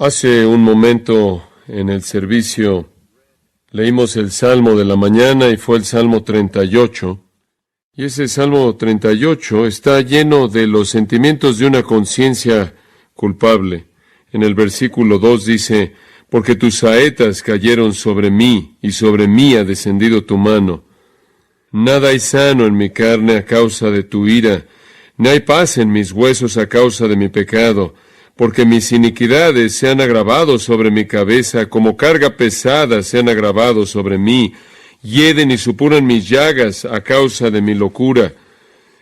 Hace un momento en el servicio leímos el Salmo de la mañana y fue el Salmo 38. Y ese Salmo 38 está lleno de los sentimientos de una conciencia culpable. En el versículo 2 dice, porque tus saetas cayeron sobre mí y sobre mí ha descendido tu mano. Nada hay sano en mi carne a causa de tu ira, ni hay paz en mis huesos a causa de mi pecado. Porque mis iniquidades se han agravado sobre mi cabeza, como carga pesada se han agravado sobre mí, hieden y supuran mis llagas a causa de mi locura.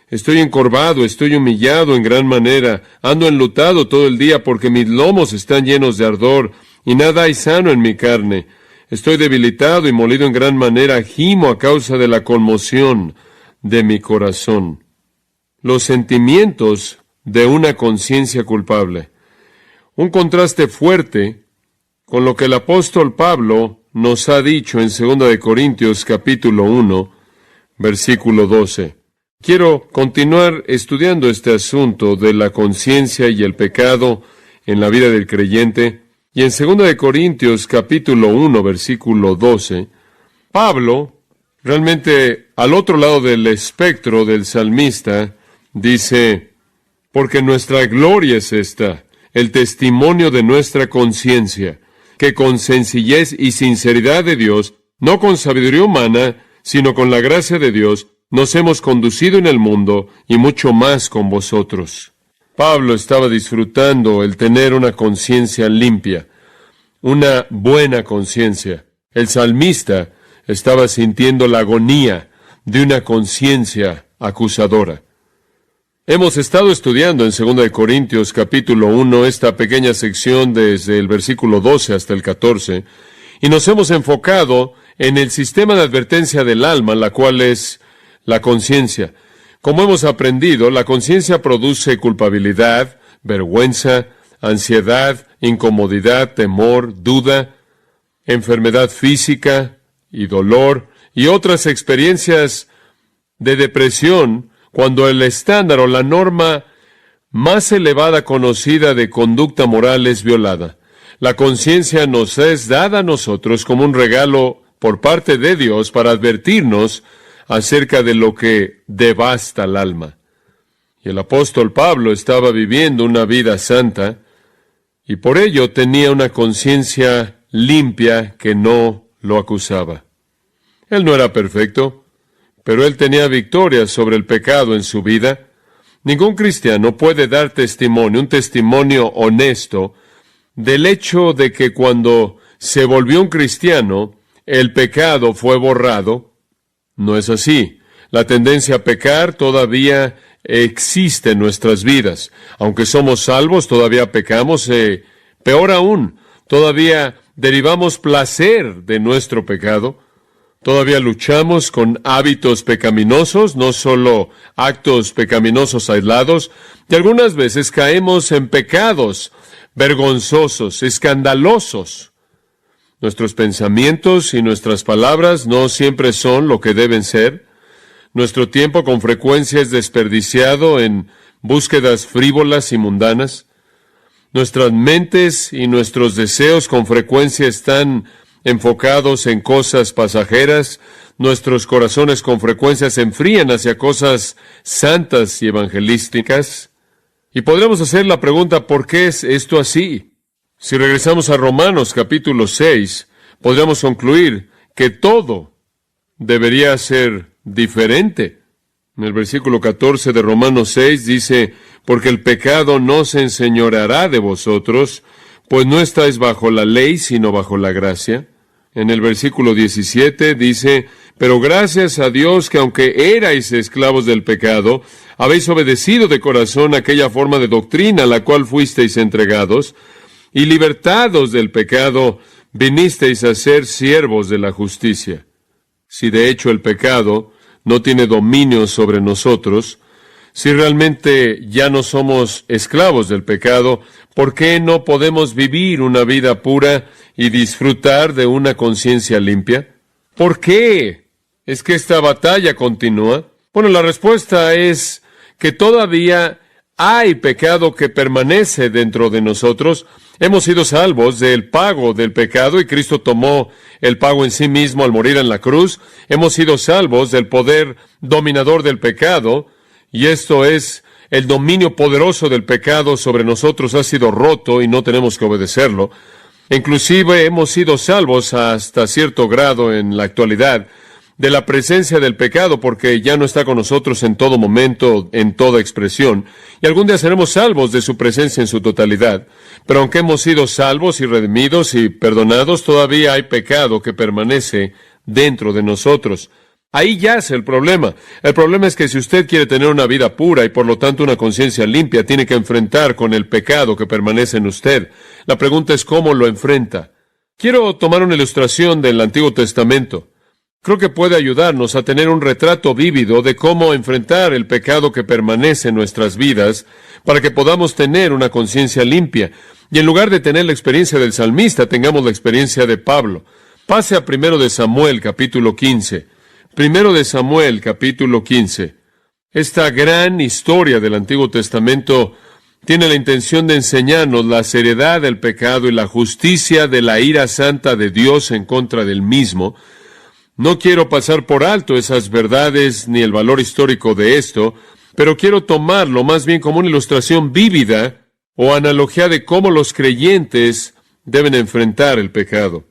Estoy encorvado, estoy humillado en gran manera, ando enlutado todo el día, porque mis lomos están llenos de ardor, y nada hay sano en mi carne. Estoy debilitado y molido en gran manera, gimo a causa de la conmoción de mi corazón. Los sentimientos de una conciencia culpable. Un contraste fuerte con lo que el apóstol Pablo nos ha dicho en 2 Corintios capítulo 1, versículo 12. Quiero continuar estudiando este asunto de la conciencia y el pecado en la vida del creyente. Y en 2 Corintios capítulo 1, versículo 12, Pablo, realmente al otro lado del espectro del salmista, dice, porque nuestra gloria es esta, el testimonio de nuestra conciencia, que con sencillez y sinceridad de Dios, no con sabiduría humana, sino con la gracia de Dios, nos hemos conducido en el mundo y mucho más con vosotros. Pablo estaba disfrutando el tener una conciencia limpia, una buena conciencia. El salmista estaba sintiendo la agonía de una conciencia acusadora. Hemos estado estudiando en 2 Corintios capítulo 1 esta pequeña sección desde el versículo 12 hasta el 14, y nos hemos enfocado en el sistema de advertencia del alma, la cual es la conciencia. Como hemos aprendido, la conciencia produce culpabilidad, vergüenza, ansiedad, incomodidad, temor, duda, enfermedad física y dolor, y otras experiencias de depresión, cuando el estándar o la norma más elevada conocida de conducta moral es violada. La conciencia nos es dada a nosotros como un regalo por parte de Dios para advertirnos acerca de lo que devasta el alma. Y el apóstol Pablo estaba viviendo una vida santa y por ello tenía una conciencia limpia que no lo acusaba. Él no era perfecto, pero él tenía victoria sobre el pecado en su vida. Ningún cristiano puede dar testimonio, un testimonio honesto, del hecho de que cuando se volvió un cristiano, el pecado fue borrado. No es así. La tendencia a pecar todavía existe en nuestras vidas. Aunque somos salvos, todavía pecamos. Peor aún, todavía derivamos placer de nuestro pecado. Todavía luchamos con hábitos pecaminosos, no solo actos pecaminosos aislados, y algunas veces caemos en pecados vergonzosos, escandalosos. Nuestros pensamientos y nuestras palabras no siempre son lo que deben ser. Nuestro tiempo con frecuencia es desperdiciado en búsquedas frívolas y mundanas. Nuestras mentes y nuestros deseos con frecuencia están enfocados en cosas pasajeras. Nuestros corazones con frecuencia se enfrían hacia cosas santas y evangelísticas. Y podríamos hacer la pregunta, ¿por qué es esto así? Si regresamos a Romanos capítulo 6, podríamos concluir que todo debería ser diferente. En el versículo 14 de Romanos 6 dice, porque el pecado no se enseñoreará de vosotros, pues no estáis bajo la ley, sino bajo la gracia. En el versículo 17 dice, pero gracias a Dios que aunque erais esclavos del pecado, habéis obedecido de corazón aquella forma de doctrina a la cual fuisteis entregados, y libertados del pecado, vinisteis a ser siervos de la justicia. Si de hecho el pecado no tiene dominio sobre nosotros, si realmente ya no somos esclavos del pecado, ¿por qué no podemos vivir una vida pura y disfrutar de una conciencia limpia? ¿Por qué es que esta batalla continúa? Bueno, la respuesta es que todavía hay pecado que permanece dentro de nosotros. Hemos sido salvos del pago del pecado y Cristo tomó el pago en sí mismo al morir en la cruz. Hemos sido salvos del poder dominador del pecado y esto es el dominio poderoso del pecado sobre nosotros ha sido roto y no tenemos que obedecerlo. Inclusive hemos sido salvos hasta cierto grado en la actualidad de la presencia del pecado, porque ya no está con nosotros en todo momento, en toda expresión, y algún día seremos salvos de su presencia en su totalidad. Pero aunque hemos sido salvos y redimidos y perdonados, todavía hay pecado que permanece dentro de nosotros. Ahí yace el problema. El problema es que si usted quiere tener una vida pura y por lo tanto una conciencia limpia, tiene que enfrentar con el pecado que permanece en usted. La pregunta es cómo lo enfrenta. Quiero tomar una ilustración del Antiguo Testamento. Creo que puede ayudarnos a tener un retrato vívido de cómo enfrentar el pecado que permanece en nuestras vidas para que podamos tener una conciencia limpia. Y en lugar de tener la experiencia del salmista, tengamos la experiencia de Pablo. Pase a 1 de Samuel, capítulo 15. 1 de Samuel, capítulo 15. Esta gran historia del Antiguo Testamento tiene la intención de enseñarnos la seriedad del pecado y la justicia de la ira santa de Dios en contra del mismo. No quiero pasar por alto esas verdades ni el valor histórico de esto, pero quiero tomarlo más bien como una ilustración vívida o analogía de cómo los creyentes deben enfrentar el pecado.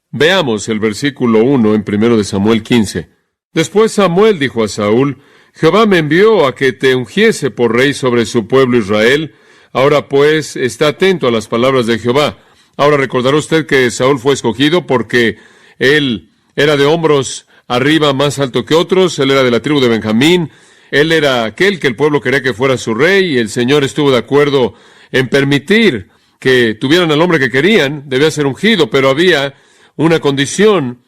Veamos el versículo 1 en 1 de Samuel 15. Después Samuel dijo a Saúl: Jehová me envió a que te ungiese por rey sobre su pueblo Israel. Ahora pues, está atento a las palabras de Jehová. Ahora recordará usted que Saúl fue escogido porque él era de hombros arriba más alto que otros, él era de la tribu de Benjamín, él era aquel que el pueblo quería que fuera su rey, y el Señor estuvo de acuerdo en permitir que tuvieran al hombre que querían. Debía ser ungido, pero había una condición.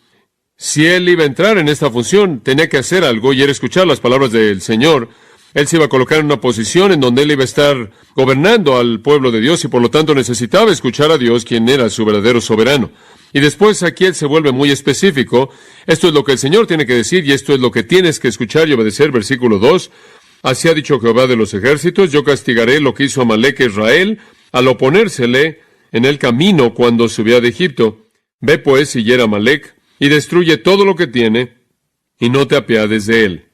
Si él iba a entrar en esta función, tenía que hacer algo, y era escuchar las palabras del Señor. Él se iba a colocar en una posición en donde él iba a estar gobernando al pueblo de Dios, y por lo tanto necesitaba escuchar a Dios, quien era su verdadero soberano. Y después aquí él se vuelve muy específico. Esto es lo que el Señor tiene que decir, y esto es lo que tienes que escuchar y obedecer. Versículo 2. Así ha dicho Jehová de los ejércitos: yo castigaré lo que hizo Amalec a Israel al oponérsele en el camino cuando subía de Egipto. Ve pues y hiera a Amalec, y destruye todo lo que tiene, y no te apiades de él.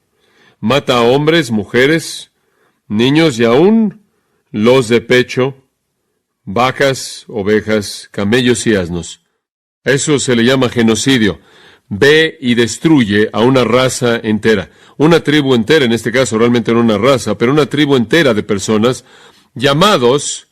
Mata a hombres, mujeres, niños y aún los de pecho, vacas, ovejas, camellos y asnos. Eso se le llama genocidio. Ve y destruye a una raza entera. Una tribu entera, en este caso realmente no una raza, pero una tribu entera de personas llamados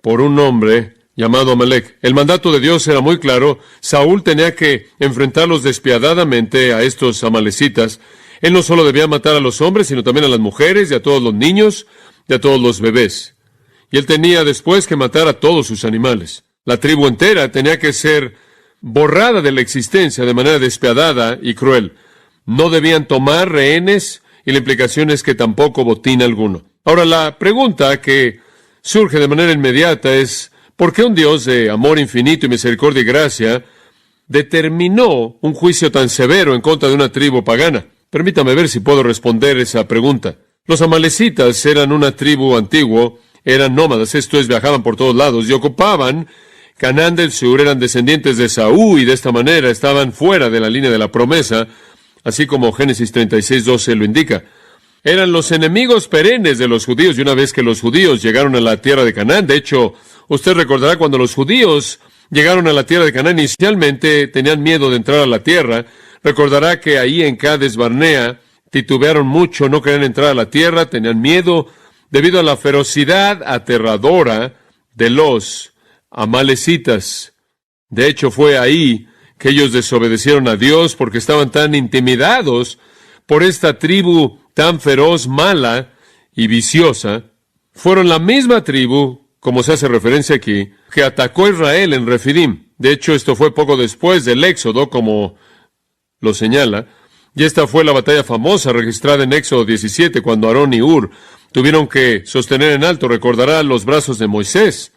por un hombre llamado Amalec. El mandato de Dios era muy claro. Saúl tenía que enfrentarlos despiadadamente a estos amalecitas. Él no solo debía matar a los hombres, sino también a las mujeres y a todos los niños y a todos los bebés. Y él tenía después que matar a todos sus animales. La tribu entera tenía que ser borrada de la existencia de manera despiadada y cruel. No debían tomar rehenes, y la implicación es que tampoco botín alguno. Ahora, la pregunta que surge de manera inmediata es: ¿por qué un Dios de amor infinito y misericordia y gracia determinó un juicio tan severo en contra de una tribu pagana? Permítame ver si puedo responder esa pregunta. Los amalecitas eran una tribu antigua, eran nómadas, esto es, viajaban por todos lados y ocupaban Canaán del Sur, eran descendientes de Saúl y de esta manera estaban fuera de la línea de la promesa, así como Génesis 36:12 lo indica. Eran los enemigos perennes de los judíos, y una vez que los judíos llegaron a la tierra de Canaán, de hecho, usted recordará cuando los judíos llegaron a la tierra de Canaán, inicialmente tenían miedo de entrar a la tierra. Recordará que ahí en Cades Barnea titubearon mucho, no querían entrar a la tierra, tenían miedo debido a la ferocidad aterradora de los amalecitas. De hecho, fue ahí que ellos desobedecieron a Dios porque estaban tan intimidados por esta tribu tan feroz, mala y viciosa. Fueron la misma tribu, como se hace referencia aquí, que atacó a Israel en Refidim. De hecho, esto fue poco después del Éxodo, como lo señala, y esta fue la batalla famosa registrada en Éxodo 17, cuando Aarón y Hur tuvieron que sostener en alto, recordará, los brazos de Moisés,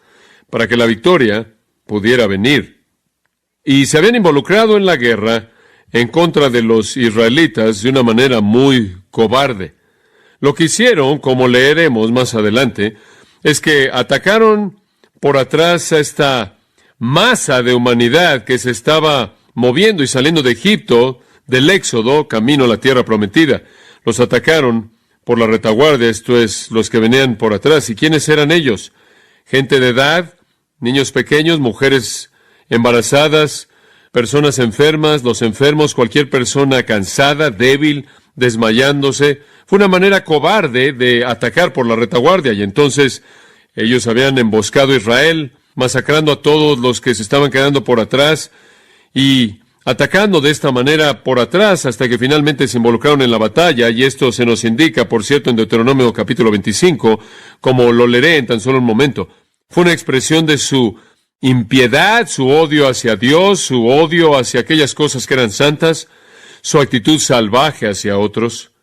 para que la victoria pudiera venir. Y se habían involucrado en la guerra en contra de los israelitas de una manera muy cobarde. Lo que hicieron, como leeremos más adelante, es que atacaron por atrás a esta masa de humanidad que se estaba moviendo y saliendo de Egipto, del Éxodo, camino a la tierra prometida. Los atacaron por la retaguardia, esto es, los que venían por atrás. ¿Y quiénes eran ellos? Gente de edad, niños pequeños, mujeres embarazadas, personas enfermas, los enfermos, cualquier persona cansada, débil, desmayándose. Fue una manera cobarde de atacar por la retaguardia, y entonces ellos habían emboscado a Israel, masacrando a todos los que se estaban quedando por atrás y atacando de esta manera por atrás hasta que finalmente se involucraron en la batalla, y esto se nos indica, por cierto, en Deuteronomio capítulo 25, como lo leeré en tan solo un momento. Fue una expresión de su impiedad, su odio hacia Dios, su odio hacia aquellas cosas que eran santas, su actitud salvaje hacia otros.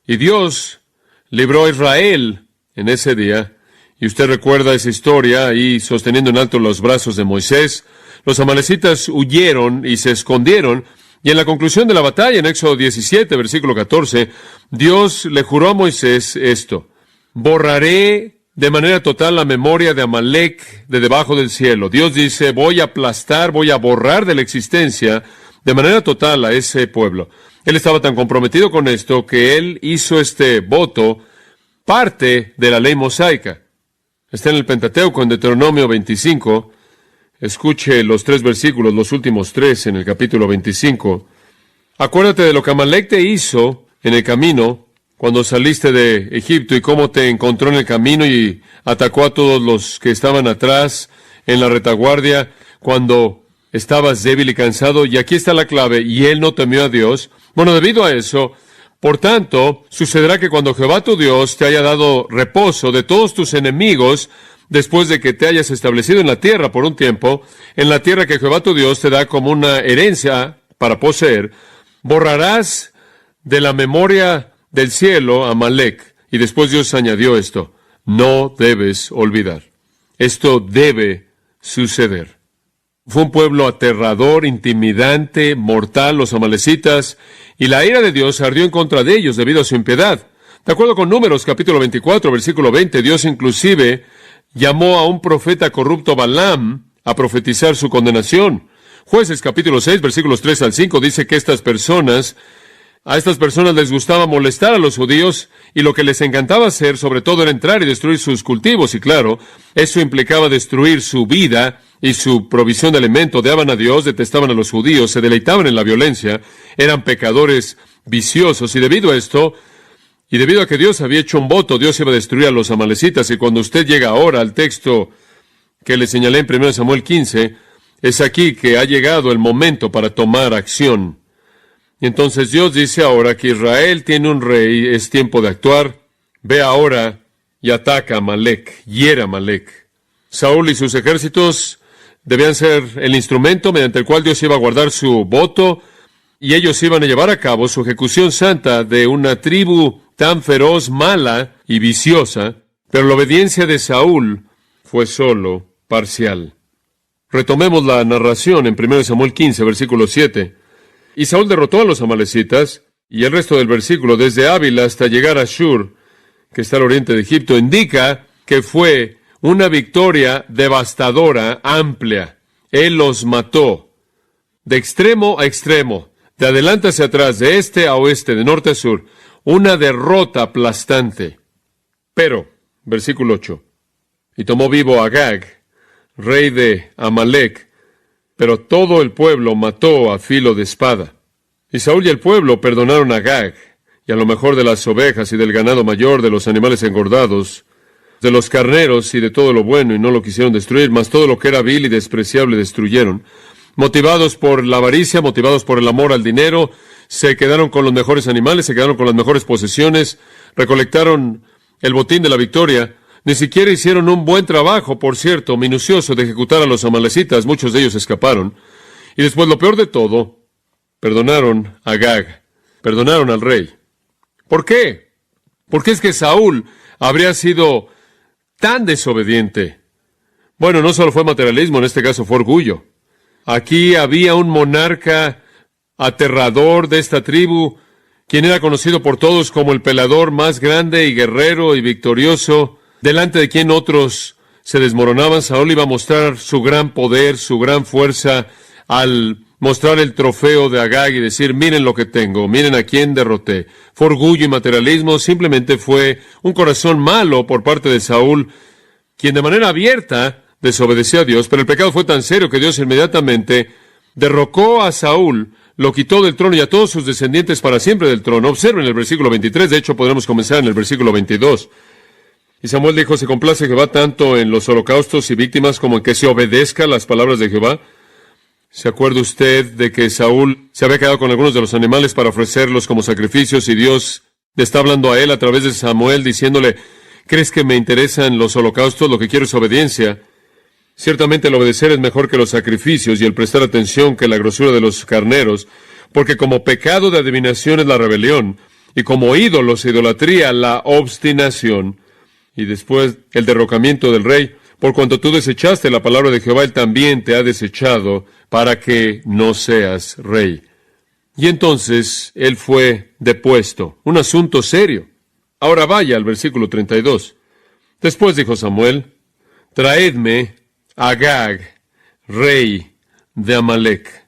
Y Dios libró a Israel en ese día, y usted recuerda esa historia ahí sosteniendo en alto los brazos de Moisés. Los amalecitas huyeron y se escondieron, y en la conclusión de la batalla, en Éxodo 17, versículo 14, Dios le juró a Moisés esto: borraré de manera total la memoria de Amalec de debajo del cielo. Dios dice, voy a aplastar, voy a borrar de la existencia de manera total a ese pueblo. Él estaba tan comprometido con esto que él hizo este voto parte de la ley mosaica. Está en el Pentateuco, en Deuteronomio 25. Escuche los 3 versículos, los últimos 3 en el capítulo 25. Acuérdate de lo que Amalec te hizo en el camino cuando saliste de Egipto, y cómo te encontró en el camino y atacó a todos los que estaban atrás en la retaguardia cuando estabas débil y cansado. Y aquí está la clave: y él no temió a Dios. Bueno, debido a eso, por tanto, sucederá que cuando Jehová tu Dios te haya dado reposo de todos tus enemigos, después de que te hayas establecido en la tierra por un tiempo, en la tierra que Jehová tu Dios te da como una herencia para poseer, borrarás de la memoria del cielo a Amalec. Y después Dios añadió esto: no debes olvidar. Esto debe suceder. Fue un pueblo aterrador, intimidante, mortal, los amalecitas, y la ira de Dios ardió en contra de ellos debido a su impiedad. De acuerdo con Números capítulo 24, versículo 20, Dios inclusive llamó a un profeta corrupto, Balaam, a profetizar su condenación. Jueces capítulo 6, versículos 3 al 5, dice que a estas personas les gustaba molestar a los judíos, y lo que les encantaba hacer, sobre todo, era entrar y destruir sus cultivos. Y claro, eso implicaba destruir su vida y su provisión de alimento. Odiaban a Dios, detestaban a los judíos, se deleitaban en la violencia, eran pecadores viciosos. Y debido a esto, y debido a que Dios había hecho un voto, Dios iba a destruir a los amalecitas. Y cuando usted llega ahora al texto que le señalé en 1 Samuel 15, es aquí que ha llegado el momento para tomar acción. Y entonces Dios dice ahora que Israel tiene un rey, es tiempo de actuar. Ve ahora y ataca a Amalec, hiere a Amalec. Saúl y sus ejércitos debían ser el instrumento mediante el cual Dios iba a guardar su voto, y ellos iban a llevar a cabo su ejecución santa de una tribu tan feroz, mala y viciosa, pero la obediencia de Saúl fue solo parcial. Retomemos la narración en 1 Samuel 15, versículo 7. Y Saúl derrotó a los amalecitas, y el resto del versículo, desde Ávila hasta llegar a Shur, que está al oriente de Egipto, indica que fue una victoria devastadora, amplia. Él los mató, de extremo a extremo, de adelante hacia atrás, de este a oeste, de norte a sur, una derrota aplastante. Pero, versículo 8, y tomó vivo a Agag, rey de Amalec, pero todo el pueblo mató a filo de espada. Y Saúl y el pueblo perdonaron a Agag, y a lo mejor de las ovejas y del ganado mayor, de los animales engordados, de los carneros y de todo lo bueno, y no lo quisieron destruir, mas todo lo que era vil y despreciable destruyeron. Motivados por la avaricia, motivados por el amor al dinero, se quedaron con los mejores animales, se quedaron con las mejores posesiones, recolectaron el botín de la victoria. Ni siquiera hicieron un buen trabajo, por cierto, minucioso, de ejecutar a los amalecitas. Muchos de ellos escaparon. Y después, lo peor de todo, perdonaron a Agag, perdonaron al rey. ¿Por qué? ¿Por qué es que Saúl habría sido tan desobediente? Bueno, no solo fue materialismo, en este caso fue orgullo. Aquí había un monarca aterrador de esta tribu, quien era conocido por todos como el peleador más grande y guerrero y victorioso, delante de quien otros se desmoronaban. Saúl iba a mostrar su gran poder, su gran fuerza, al mostrar el trofeo de Agag y decir, miren lo que tengo, miren a quién derroté. Fue orgullo y materialismo, simplemente fue un corazón malo por parte de Saúl, quien de manera abierta desobedeció a Dios, pero el pecado fue tan serio que Dios inmediatamente derrocó a Saúl, lo quitó del trono y a todos sus descendientes para siempre del trono. Observen el versículo 23, de hecho podremos comenzar en el versículo 22. Y Samuel dijo, ¿se complace Jehová tanto en los holocaustos y víctimas como en que se obedezca las palabras de Jehová? ¿Se acuerda usted de que Saúl se había quedado con algunos de los animales para ofrecerlos como sacrificios y Dios le está hablando a él a través de Samuel diciéndole, ¿crees que me interesan los holocaustos? Lo que quiero es obediencia. Ciertamente el obedecer es mejor que los sacrificios y el prestar atención que la grosura de los carneros, porque como pecado de adivinación es la rebelión y como ídolos e idolatría la obstinación. Y después el derrocamiento del rey. Por cuanto tú desechaste la palabra de Jehová, Él también te ha desechado para que no seas rey. Y entonces Él fue depuesto. Un asunto serio. Ahora vaya al versículo 32. Después dijo Samuel, traedme a Agag, rey de Amalec.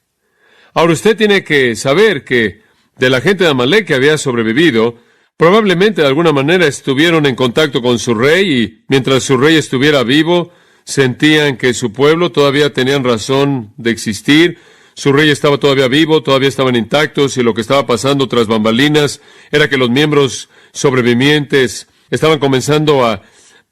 Ahora usted tiene que saber que de la gente de Amalec que había sobrevivido, probablemente de alguna manera estuvieron en contacto con su rey y mientras su rey estuviera vivo, sentían que su pueblo todavía tenían razón de existir. Su rey estaba todavía vivo, todavía estaban intactos y lo que estaba pasando tras bambalinas era que los miembros sobrevivientes estaban comenzando a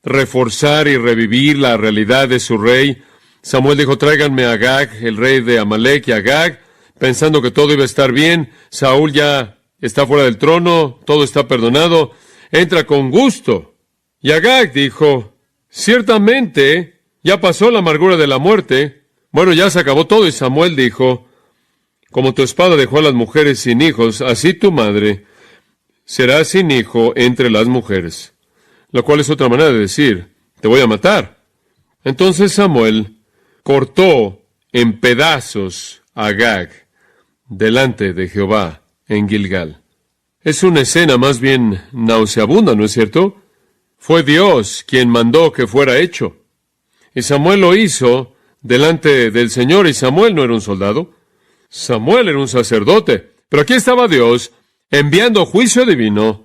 reforzar y revivir la realidad de su rey. Samuel dijo, tráiganme a Agag, el rey de Amalec, y Agag, pensando que todo iba a estar bien. Saúl ya está fuera del trono, todo está perdonado, entra con gusto. Y Agag dijo, ciertamente, ya pasó la amargura de la muerte, bueno, ya se acabó todo. Y Samuel dijo, como tu espada dejó a las mujeres sin hijos, así tu madre será sin hijo entre las mujeres. Lo cual es otra manera de decir, te voy a matar. Entonces Samuel cortó en pedazos a Agag delante de Jehová en Gilgal. Es una escena más bien nauseabunda, ¿no es cierto? Fue Dios quien mandó que fuera hecho. Y Samuel lo hizo delante del Señor, y Samuel no era un soldado. Samuel era un sacerdote. Pero aquí estaba Dios enviando juicio divino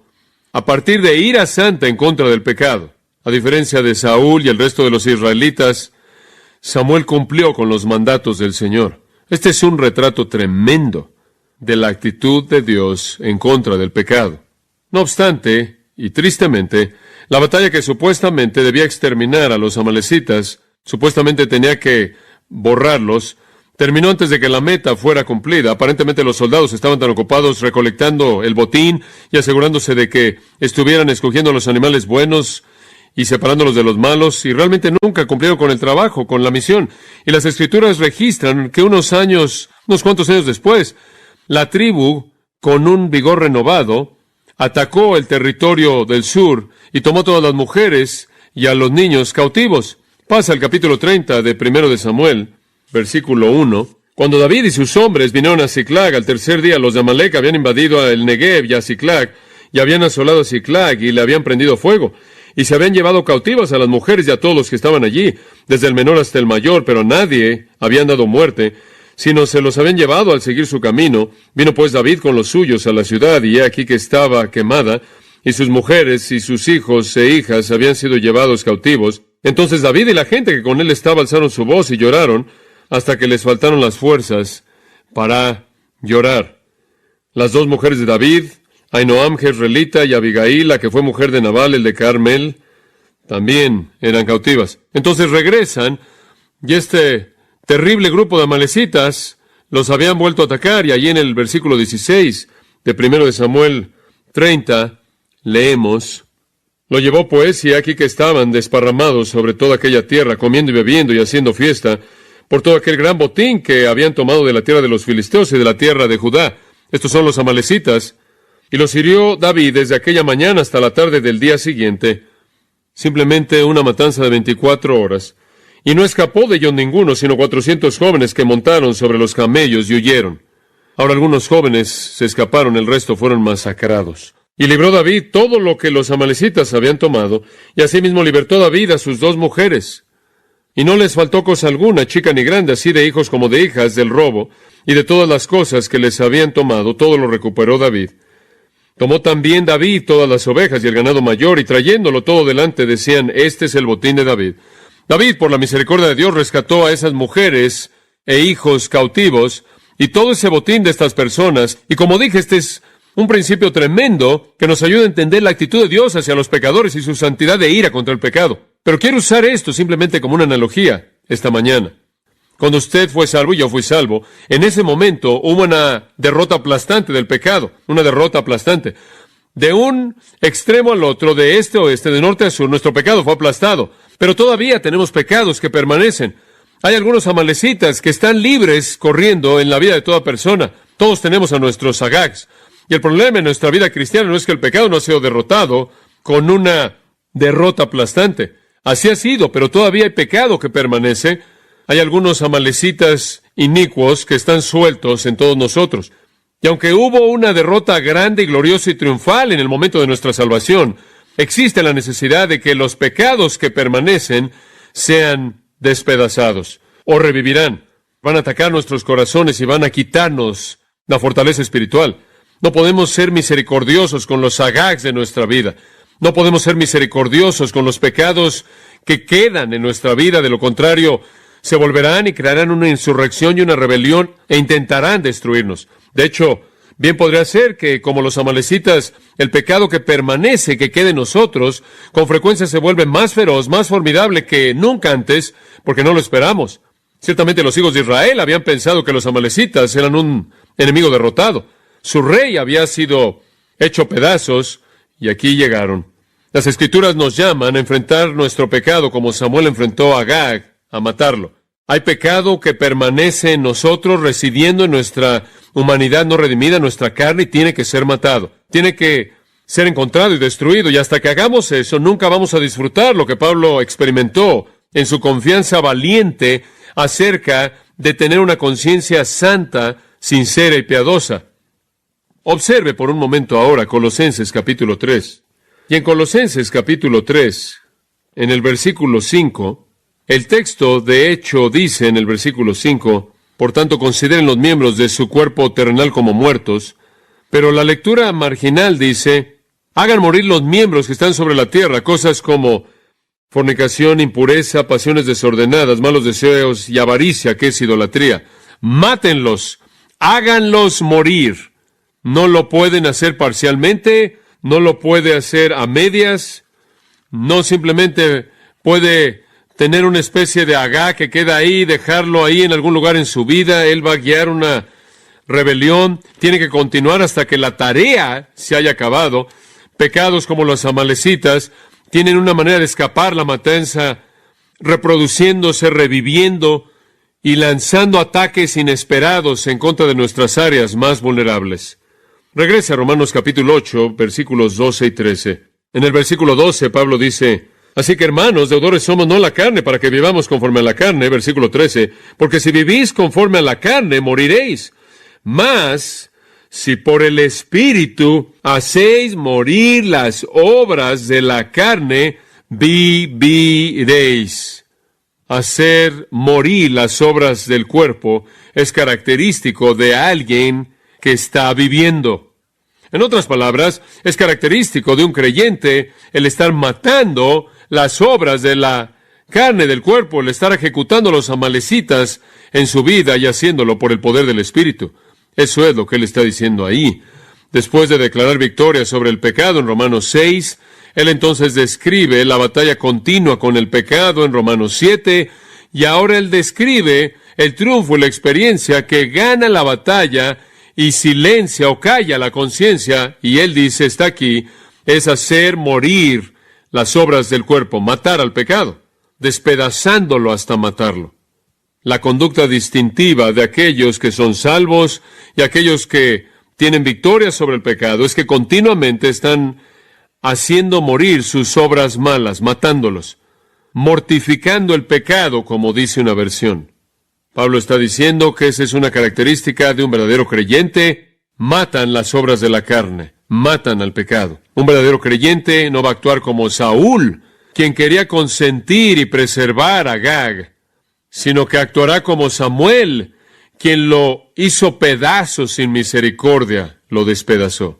a partir de ira santa en contra del pecado. A diferencia de Saúl y el resto de los israelitas, Samuel cumplió con los mandatos del Señor. Este es un retrato tremendo de la actitud de Dios en contra del pecado. No obstante, y tristemente, la batalla que supuestamente debía exterminar a los amalecitas, supuestamente tenía que borrarlos, terminó antes de que la meta fuera cumplida. Aparentemente los soldados estaban tan ocupados recolectando el botín y asegurándose de que estuvieran escogiendo los animales buenos y separándolos de los malos, y realmente nunca cumplieron con el trabajo, con la misión. Y las Escrituras registran que unos cuantos años después, la tribu, con un vigor renovado, atacó el territorio del sur y tomó todas las mujeres y a los niños cautivos. Pasa al capítulo 30 de 1 de Samuel, versículo 1. Cuando David y sus hombres vinieron a Siclag, al tercer día los de Amalec habían invadido el Negev y a Siclag, y habían asolado a Siclag y le habían prendido fuego. Y se habían llevado cautivas a las mujeres y a todos los que estaban allí, desde el menor hasta el mayor, pero a nadie habían dado muerte, sino se los habían llevado al seguir su camino. Vino pues David con los suyos a la ciudad, y he aquí que estaba quemada, y sus mujeres y sus hijos e hijas habían sido llevados cautivos. Entonces David y la gente que con él estaba alzaron su voz y lloraron, hasta que les faltaron las fuerzas para llorar. Las dos mujeres de David, Ahinoam jezreelita y Abigail, la que fue mujer de Nabal, el de Carmel, también eran cautivas. Entonces regresan, y este terrible grupo de amalecitas los habían vuelto a atacar, y allí en el versículo 16 de 1 de Samuel 30, leemos, lo llevó pues, y aquí que estaban desparramados sobre toda aquella tierra, comiendo y bebiendo y haciendo fiesta, por todo aquel gran botín que habían tomado de la tierra de los filisteos y de la tierra de Judá. Estos son los amalecitas. Y los hirió David desde aquella mañana hasta la tarde del día siguiente. Simplemente una matanza de 24 horas. Y no escapó de ellos ninguno, sino 400 jóvenes que montaron sobre los camellos y huyeron. Ahora algunos jóvenes se escaparon, el resto fueron masacrados. Y libró David todo lo que los amalecitas habían tomado, y asimismo libertó David a sus 2 mujeres. Y no les faltó cosa alguna, chica ni grande, así de hijos como de hijas, del robo, y de todas las cosas que les habían tomado, todo lo recuperó David. Tomó también David todas las ovejas y el ganado mayor, y trayéndolo todo delante, decían, este es el botín de David. David, por la misericordia de Dios, rescató a esas mujeres e hijos cautivos, y todo ese botín de estas personas, y como dije, este es un principio tremendo que nos ayuda a entender la actitud de Dios hacia los pecadores y su santidad de ira contra el pecado. Pero quiero usar esto simplemente como una analogía esta mañana. Cuando usted fue salvo y yo fui salvo, en ese momento hubo una derrota aplastante del pecado, una derrota aplastante. De un extremo al otro, de este a oeste, de norte a sur, nuestro pecado fue aplastado. Pero todavía tenemos pecados que permanecen. Hay algunos amalecitas que están libres corriendo en la vida de toda persona. Todos tenemos a nuestros agags. Y el problema en nuestra vida cristiana no es que el pecado no ha sido derrotado con una derrota aplastante. Así ha sido, pero todavía hay pecado que permanece. Hay algunos amalecitas inicuos que están sueltos en todos nosotros. Y aunque hubo una derrota grande y gloriosa y triunfal en el momento de nuestra salvación, existe la necesidad de que los pecados que permanecen sean despedazados o revivirán. Van a atacar nuestros corazones y van a quitarnos la fortaleza espiritual. No podemos ser misericordiosos con los agags de nuestra vida. No podemos ser misericordiosos con los pecados que quedan en nuestra vida. De lo contrario, se volverán y crearán una insurrección y una rebelión e intentarán destruirnos. De hecho, bien podría ser que, como los amalecitas, el pecado que permanece, que quede en nosotros, con frecuencia se vuelve más feroz, más formidable que nunca antes, porque no lo esperamos. Ciertamente los hijos de Israel habían pensado que los amalecitas eran un enemigo derrotado. Su rey había sido hecho pedazos, y aquí llegaron. Las Escrituras nos llaman a enfrentar nuestro pecado como Samuel enfrentó a Agag, a matarlo. Hay pecado que permanece en nosotros, residiendo en nuestra humanidad no redimida, nuestra carne, y tiene que ser matado. Tiene que ser encontrado y destruido, y hasta que hagamos eso, nunca vamos a disfrutar lo que Pablo experimentó en su confianza valiente acerca de tener una conciencia santa, sincera y piadosa. Observe por un momento ahora Colosenses capítulo 3. Y en Colosenses capítulo 3, en el versículo 5, el texto de hecho dice en el versículo 5, por tanto consideren los miembros de su cuerpo terrenal como muertos, pero la lectura marginal dice, hagan morir los miembros que están sobre la tierra, cosas como fornicación, impureza, pasiones desordenadas, malos deseos y avaricia, que es idolatría. Mátenlos, háganlos morir. No lo pueden hacer parcialmente, no lo puede hacer a medias, no simplemente puede tener una especie de agá que queda ahí, dejarlo ahí en algún lugar en su vida. Él va a guiar una rebelión, tiene que continuar hasta que la tarea se haya acabado. Pecados como los amalecitas tienen una manera de escapar la matanza, reproduciéndose, reviviendo y lanzando ataques inesperados en contra de nuestras áreas más vulnerables. Regrese a Romanos capítulo 8, versículos 12 y 13. En el versículo 12, Pablo dice, así que hermanos, deudores somos no la carne, para que vivamos conforme a la carne, versículo 13, porque si vivís conforme a la carne, moriréis. Mas, si por el Espíritu hacéis morir las obras de la carne, viviréis. Hacer morir las obras del cuerpo es característico de alguien que está viviendo. En otras palabras, es característico de un creyente el estar matando las obras de la carne del cuerpo, el estar ejecutando los amalecitas en su vida y haciéndolo por el poder del Espíritu. Eso es lo que él está diciendo ahí. Después de declarar victoria sobre el pecado en Romanos 6, él entonces describe la batalla continua con el pecado en Romanos 7, y ahora él describe el triunfo y la experiencia que gana la batalla y silencia o calla la conciencia, y él dice, está aquí, es hacer morir las obras del cuerpo, matar al pecado, despedazándolo hasta matarlo. La conducta distintiva de aquellos que son salvos y aquellos que tienen victoria sobre el pecado es que continuamente están haciendo morir sus obras malas, matándolos, mortificando el pecado, como dice una versión. Pablo está diciendo que esa es una característica de un verdadero creyente. Matan las obras de la carne, matan al pecado. Un verdadero creyente no va a actuar como Saúl, quien quería consentir y preservar a Agag, sino que actuará como Samuel, quien lo hizo pedazos sin misericordia, lo despedazó.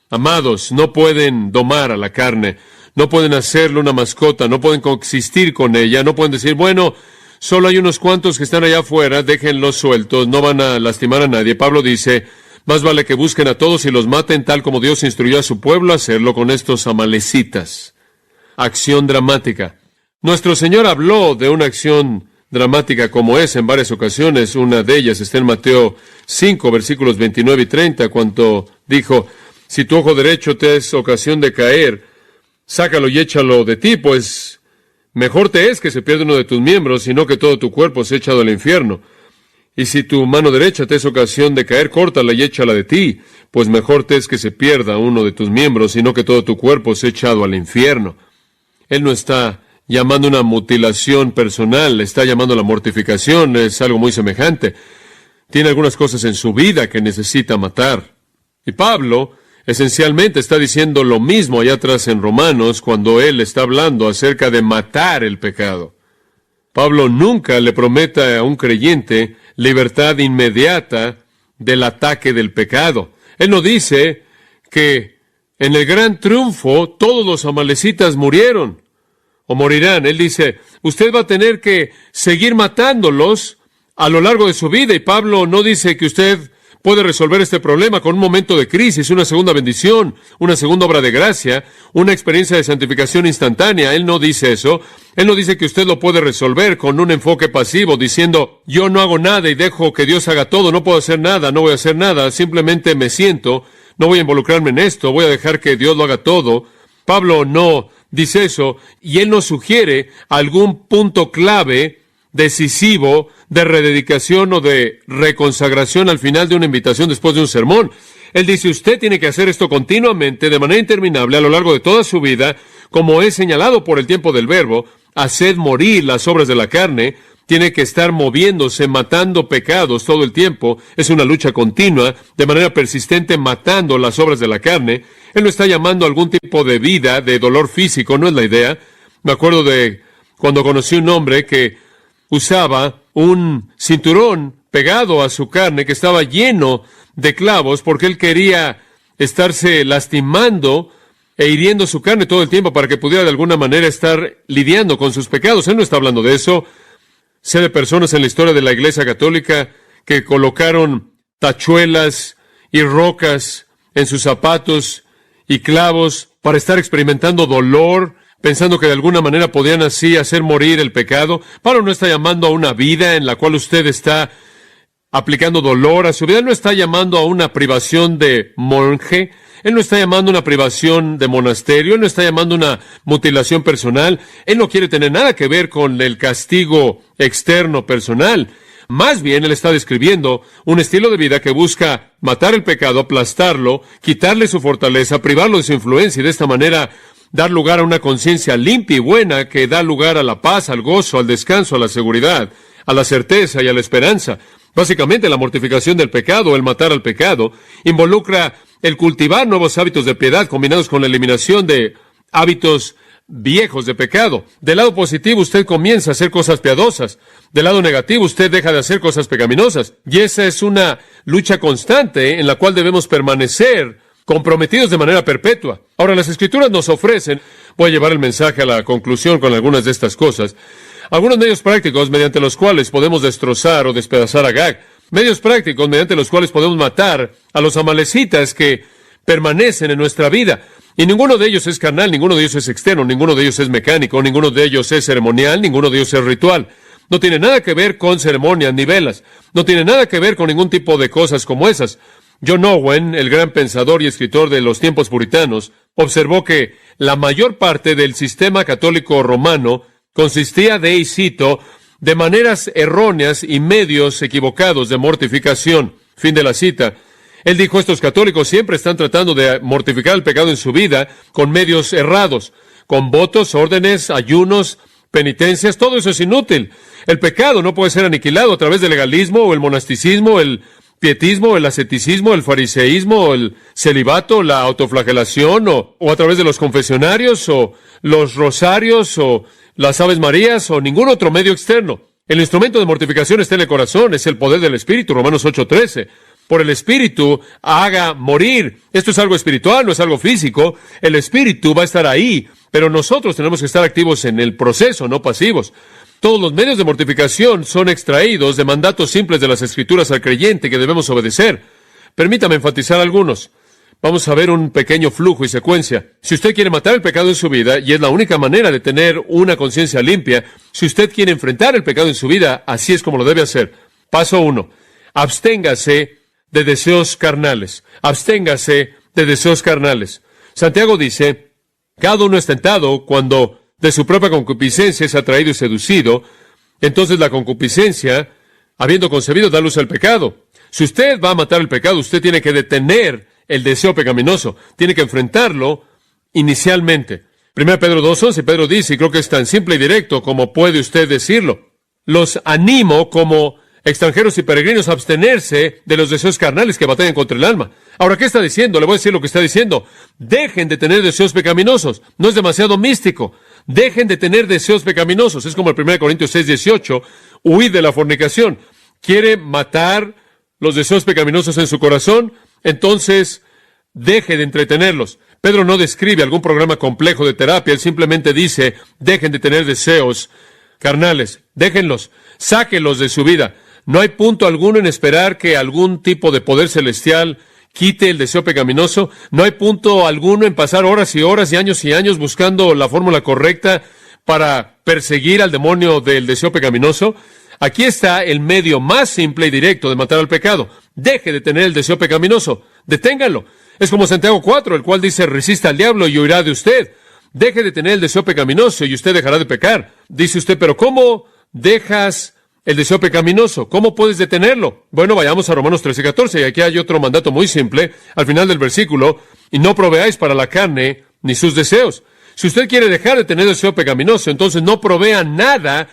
Amados, no pueden domar a la carne, no pueden hacerle una mascota, no pueden coexistir con ella, no pueden decir, bueno, solo hay unos cuantos que están allá afuera, déjenlos sueltos, no van a lastimar a nadie. Pablo dice, más vale que busquen a todos y los maten tal como Dios instruyó a su pueblo a hacerlo con estos amalecitas. Acción dramática. Nuestro Señor habló de una acción dramática como esa en varias ocasiones. Una de ellas está en Mateo 5, versículos 29 y 30, cuando dijo, si tu ojo derecho te es ocasión de caer, sácalo y échalo de ti, pues mejor te es que se pierda uno de tus miembros, sino que todo tu cuerpo sea echado al infierno. Y si tu mano derecha te es ocasión de caer, córtala y échala de ti, pues mejor te es que se pierda uno de tus miembros, sino que todo tu cuerpo sea echado al infierno. Él no está llamando una mutilación personal, está llamando la mortificación, es algo muy semejante. Tiene algunas cosas en su vida que necesita matar. Y Pablo esencialmente está diciendo lo mismo allá atrás en Romanos, cuando él está hablando acerca de matar el pecado. Pablo nunca le promete a un creyente libertad inmediata del ataque del pecado. Él no dice que en el gran triunfo todos los amalecitas murieron o morirán. Él dice, usted va a tener que seguir matándolos a lo largo de su vida. Y Pablo no dice que usted puede resolver este problema con un momento de crisis, una segunda bendición, una segunda obra de gracia, una experiencia de santificación instantánea. Él no dice eso. Él no dice que usted lo puede resolver con un enfoque pasivo, diciendo, yo no hago nada y dejo que Dios haga todo, no puedo hacer nada, no voy a hacer nada, simplemente me siento, no voy a involucrarme en esto, voy a dejar que Dios lo haga todo. Pablo no dice eso, y él nos sugiere algún punto clave, decisivo, de rededicación o de reconsagración al final de una invitación después de un sermón. Él dice, usted tiene que hacer esto continuamente, de manera interminable, a lo largo de toda su vida, como es señalado por el tiempo del verbo, haced morir las obras de la carne. Tiene que estar moviéndose, matando pecados todo el tiempo. Es una lucha continua, de manera persistente, matando las obras de la carne. Él no está llamando a algún tipo de vida, de dolor físico, no es la idea. Me acuerdo de cuando conocí un hombre que usaba un cinturón pegado a su carne que estaba lleno de clavos porque él quería estarse lastimando e hiriendo su carne todo el tiempo para que pudiera de alguna manera estar lidiando con sus pecados. Él no está hablando de eso. Sé de personas en la historia de la Iglesia Católica que colocaron tachuelas y rocas en sus zapatos y clavos para estar experimentando dolor, pensando que de alguna manera podían así hacer morir el pecado. Pablo no está llamando a una vida en la cual usted está aplicando dolor a su vida. Él no está llamando a una privación de monje. Él no está llamando a una privación de monasterio. Él no está llamando a una mutilación personal. Él no quiere tener nada que ver con el castigo externo personal. Más bien, él está describiendo un estilo de vida que busca matar el pecado, aplastarlo, quitarle su fortaleza, privarlo de su influencia y de esta manera dar lugar a una conciencia limpia y buena que da lugar a la paz, al gozo, al descanso, a la seguridad, a la certeza y a la esperanza. Básicamente, la mortificación del pecado, el matar al pecado, involucra el cultivar nuevos hábitos de piedad combinados con la eliminación de hábitos viejos de pecado. Del lado positivo, usted comienza a hacer cosas piadosas. Del lado negativo, usted deja de hacer cosas pecaminosas. Y esa es una lucha constante en la cual debemos permanecer comprometidos de manera perpetua. Ahora, las Escrituras nos ofrecen, voy a llevar el mensaje a la conclusión con algunas de estas cosas, algunos medios prácticos mediante los cuales podemos destrozar o despedazar a Agag, medios prácticos mediante los cuales podemos matar a los amalecitas que permanecen en nuestra vida. Y ninguno de ellos es carnal, ninguno de ellos es externo, ninguno de ellos es mecánico, ninguno de ellos es ceremonial, ninguno de ellos es ritual. No tiene nada que ver con ceremonias ni velas, no tiene nada que ver con ningún tipo de cosas como esas. John Owen, el gran pensador y escritor de los tiempos puritanos, observó que la mayor parte del sistema católico romano consistía de, y cito, de maneras erróneas y medios equivocados de mortificación. Fin de la cita. Él dijo, estos católicos siempre están tratando de mortificar el pecado en su vida con medios errados, con votos, órdenes, ayunos, penitencias, todo eso es inútil. El pecado no puede ser aniquilado a través del legalismo o el monasticismo, el pietismo, el asceticismo, el fariseísmo, el celibato, la autoflagelación, o a través de los confesionarios, o los rosarios, o las Aves Marías, o ningún otro medio externo. El instrumento de mortificación está en el corazón, es el poder del Espíritu, Romanos 8:13. Por el Espíritu haga morir. Esto es algo espiritual, no es algo físico. El Espíritu va a estar ahí, pero nosotros tenemos que estar activos en el proceso, no pasivos. Todos los medios de mortificación son extraídos de mandatos simples de las Escrituras al creyente que debemos obedecer. Permítame enfatizar algunos. Vamos a ver un pequeño flujo y secuencia. Si usted quiere matar el pecado en su vida, y es la única manera de tener una conciencia limpia, si usted quiere enfrentar el pecado en su vida, así es como lo debe hacer. Paso 1. Absténgase de deseos carnales. Absténgase de deseos carnales. Santiago dice, cada uno es tentado cuando de su propia concupiscencia es atraído y seducido. Entonces la concupiscencia, habiendo concebido, da luz al pecado. Si usted va a matar el pecado, usted tiene que detener el deseo pecaminoso. Tiene que enfrentarlo inicialmente. 1 Pedro 2:11, Pedro dice, y creo que es tan simple y directo como puede usted decirlo. Los animo como extranjeros y peregrinos a abstenerse de los deseos carnales que batallan contra el alma. Ahora, ¿qué está diciendo? Le voy a decir lo que está diciendo. Dejen de tener deseos pecaminosos. No es demasiado místico. Dejen de tener deseos pecaminosos. Es como el 1 Corintios 6:18. Huid de la fornicación. ¿Quiere matar los deseos pecaminosos en su corazón? Entonces, deje de entretenerlos. Pedro no describe algún programa complejo de terapia. Él simplemente dice, dejen de tener deseos carnales. Déjenlos. Sáquenlos de su vida. No hay punto alguno en esperar que algún tipo de poder celestial quite el deseo pecaminoso. No hay punto alguno en pasar horas y horas y años buscando la fórmula correcta para perseguir al demonio del deseo pecaminoso. Aquí está el medio más simple y directo de matar al pecado. Deje de tener el deseo pecaminoso. Deténganlo. Es como Santiago 4, el cual dice, resista al diablo y huirá de usted. Deje de tener el deseo pecaminoso y usted dejará de pecar. Dice usted, pero ¿cómo dejas el deseo pecaminoso? ¿Cómo puedes detenerlo? Bueno, vayamos a Romanos 13:14, y aquí hay otro mandato muy simple, al final del versículo, y no proveáis para la carne ni sus deseos. Si usted quiere dejar de tener deseo pecaminoso, entonces no provea nada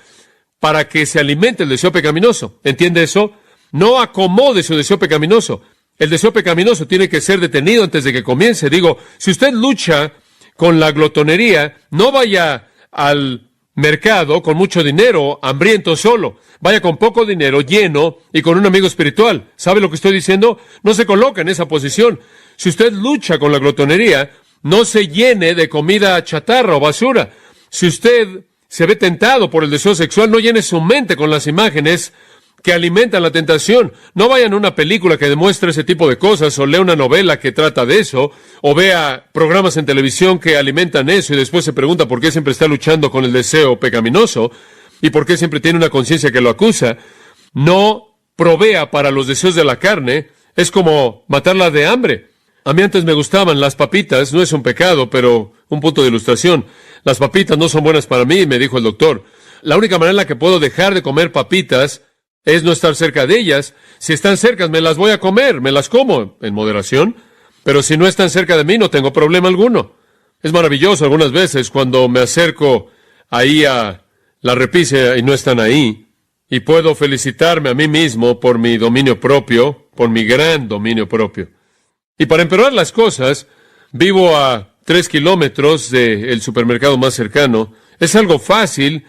para que se alimente el deseo pecaminoso. ¿Entiende eso? No acomode su deseo pecaminoso. El deseo pecaminoso tiene que ser detenido antes de que comience. Digo, si usted lucha con la glotonería, no vaya al mercado con mucho dinero, hambriento solo. Vaya con poco dinero, lleno y con un amigo espiritual. ¿Sabe lo que estoy diciendo? No se coloca en esa posición. Si usted lucha con la glotonería, no se llene de comida chatarra o basura. Si usted se ve tentado por el deseo sexual, no llene su mente con las imágenes que alimentan la tentación. No vayan a una película que demuestre ese tipo de cosas, o lea una novela que trata de eso, o vea programas en televisión que alimentan eso y después se pregunta por qué siempre está luchando con el deseo pecaminoso y por qué siempre tiene una conciencia que lo acusa. No provea para los deseos de la carne. Es como matarla de hambre. A mí antes me gustaban las papitas, no es un pecado, pero un punto de ilustración. Las papitas no son buenas para mí, me dijo el doctor. La única manera en la que puedo dejar de comer papitas es no estar cerca de ellas. Si están cerca, me las voy a comer, me las como en moderación. Pero si no están cerca de mí, no tengo problema alguno. Es maravilloso algunas veces cuando me acerco ahí a la repisa y no están ahí. Y puedo felicitarme a mí mismo por mi dominio propio, por mi gran dominio propio. Y para empeorar las cosas, vivo a 3 kilómetros del supermercado más cercano. Es algo fácil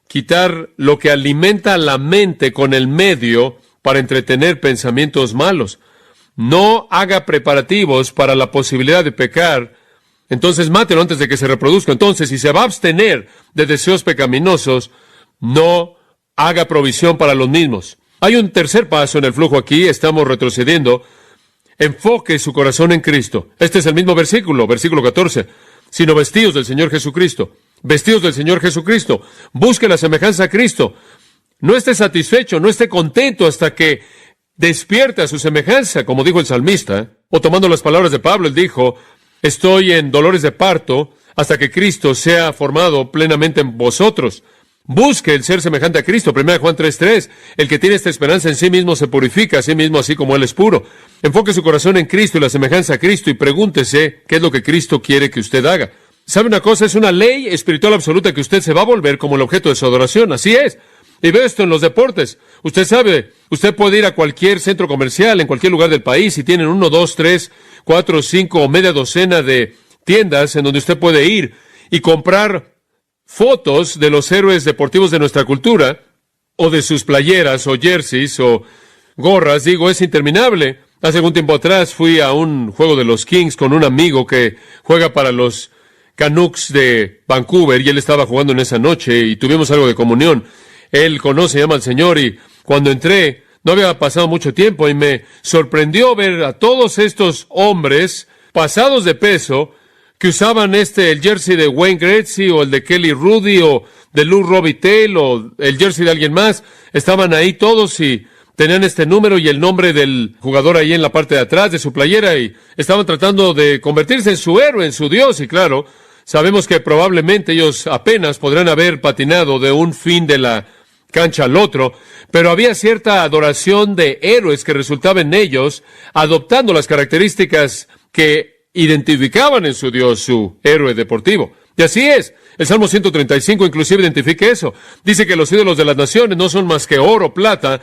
quitar lo que alimenta la mente con el medio para entretener pensamientos malos. No haga preparativos para la posibilidad de pecar, entonces mátelo antes de que se reproduzca. Entonces, si se va a abstener de deseos pecaminosos, no haga provisión para los mismos. Hay un tercer paso en el flujo aquí, estamos retrocediendo. Enfoque su corazón en Cristo. Este es el mismo versículo 14. Sino vestidos del Señor Jesucristo. Vestidos del Señor Jesucristo. Busque la semejanza a Cristo. No esté satisfecho, no esté contento hasta que despierte a su semejanza, como dijo el salmista. O tomando las palabras de Pablo, él dijo, estoy en dolores de parto hasta que Cristo sea formado plenamente en vosotros. Busque el ser semejante a Cristo. 1 Juan 3:3. El que tiene esta esperanza en sí mismo se purifica a sí mismo así como Él es puro. Enfoque su corazón en Cristo y la semejanza a Cristo y pregúntese qué es lo que Cristo quiere que usted haga. ¿Sabe una cosa? Es una ley espiritual absoluta que usted se va a volver como el objeto de su adoración. Así es. Y veo esto en los deportes. Usted sabe, usted puede ir a cualquier centro comercial en cualquier lugar del país y tienen 1, 2, 3, 4, 5 o media docena de tiendas en donde usted puede ir y comprar fotos de los héroes deportivos de nuestra cultura, o de sus playeras, o jerseys, o gorras. Digo, es interminable. Hace algún tiempo atrás fui a un juego de los Kings con un amigo que juega para los Canucks de Vancouver, y él estaba jugando en esa noche, y tuvimos algo de comunión. Él conoce y ama al Señor, y cuando entré, no había pasado mucho tiempo, y me sorprendió ver a todos estos hombres pasados de peso, que usaban el jersey de Wayne Gretzky, o el de Kelly Rudy, o de Lou Robitaille, o el jersey de alguien más. Estaban ahí todos y tenían este número y el nombre del jugador ahí en la parte de atrás de su playera, y estaban tratando de convertirse en su héroe, en su Dios. Y claro, sabemos que probablemente ellos apenas podrán haber patinado de un fin de la cancha al otro, pero había cierta adoración de héroes que resultaba en ellos, adoptando las características que identificaban en su Dios, su héroe deportivo. Y así es. El Salmo 135 inclusive identifica eso. Dice que los ídolos de las naciones no son más que oro, plata,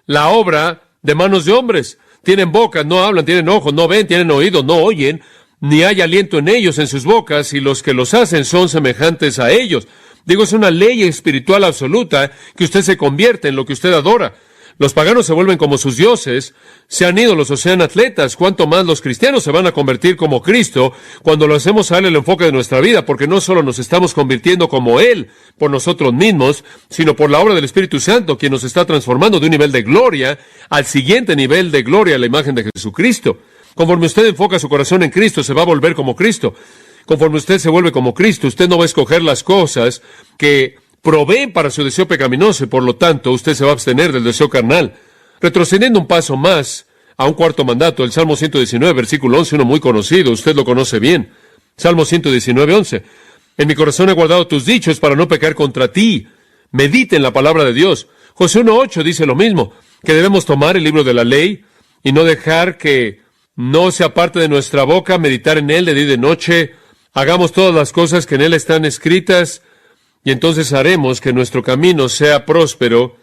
la obra de manos de hombres. Tienen bocas, no hablan; tienen ojos, no ven; tienen oídos, no oyen; ni hay aliento en ellos, en sus bocas, y los que los hacen son semejantes a ellos. Digo, es una ley espiritual absoluta que usted se convierte en lo que usted adora. Los paganos se vuelven como sus dioses, sean ídolos o sean atletas. Cuanto más los cristianos se van a convertir como Cristo cuando lo hacemos a Él el enfoque de nuestra vida, porque no solo nos estamos convirtiendo como Él por nosotros mismos, sino por la obra del Espíritu Santo, quien nos está transformando de un nivel de gloria al siguiente nivel de gloria, a la imagen de Jesucristo. Conforme usted enfoca su corazón en Cristo, se va a volver como Cristo. Conforme usted se vuelve como Cristo, usted no va a escoger las cosas que proveen para su deseo pecaminoso, y por lo tanto usted se va a abstener del deseo carnal. Retrocediendo un paso más a un cuarto mandato, el Salmo 119, versículo 11, uno muy conocido, usted lo conoce bien. Salmo 119, 11. En mi corazón he guardado tus dichos para no pecar contra ti. Medite en la palabra de Dios. Josué 1:8 dice lo mismo, que debemos tomar el libro de la ley y no dejar que no sea parte de nuestra boca, meditar en él de día y de noche. Hagamos todas las cosas que en él están escritas, y entonces haremos que nuestro camino sea próspero.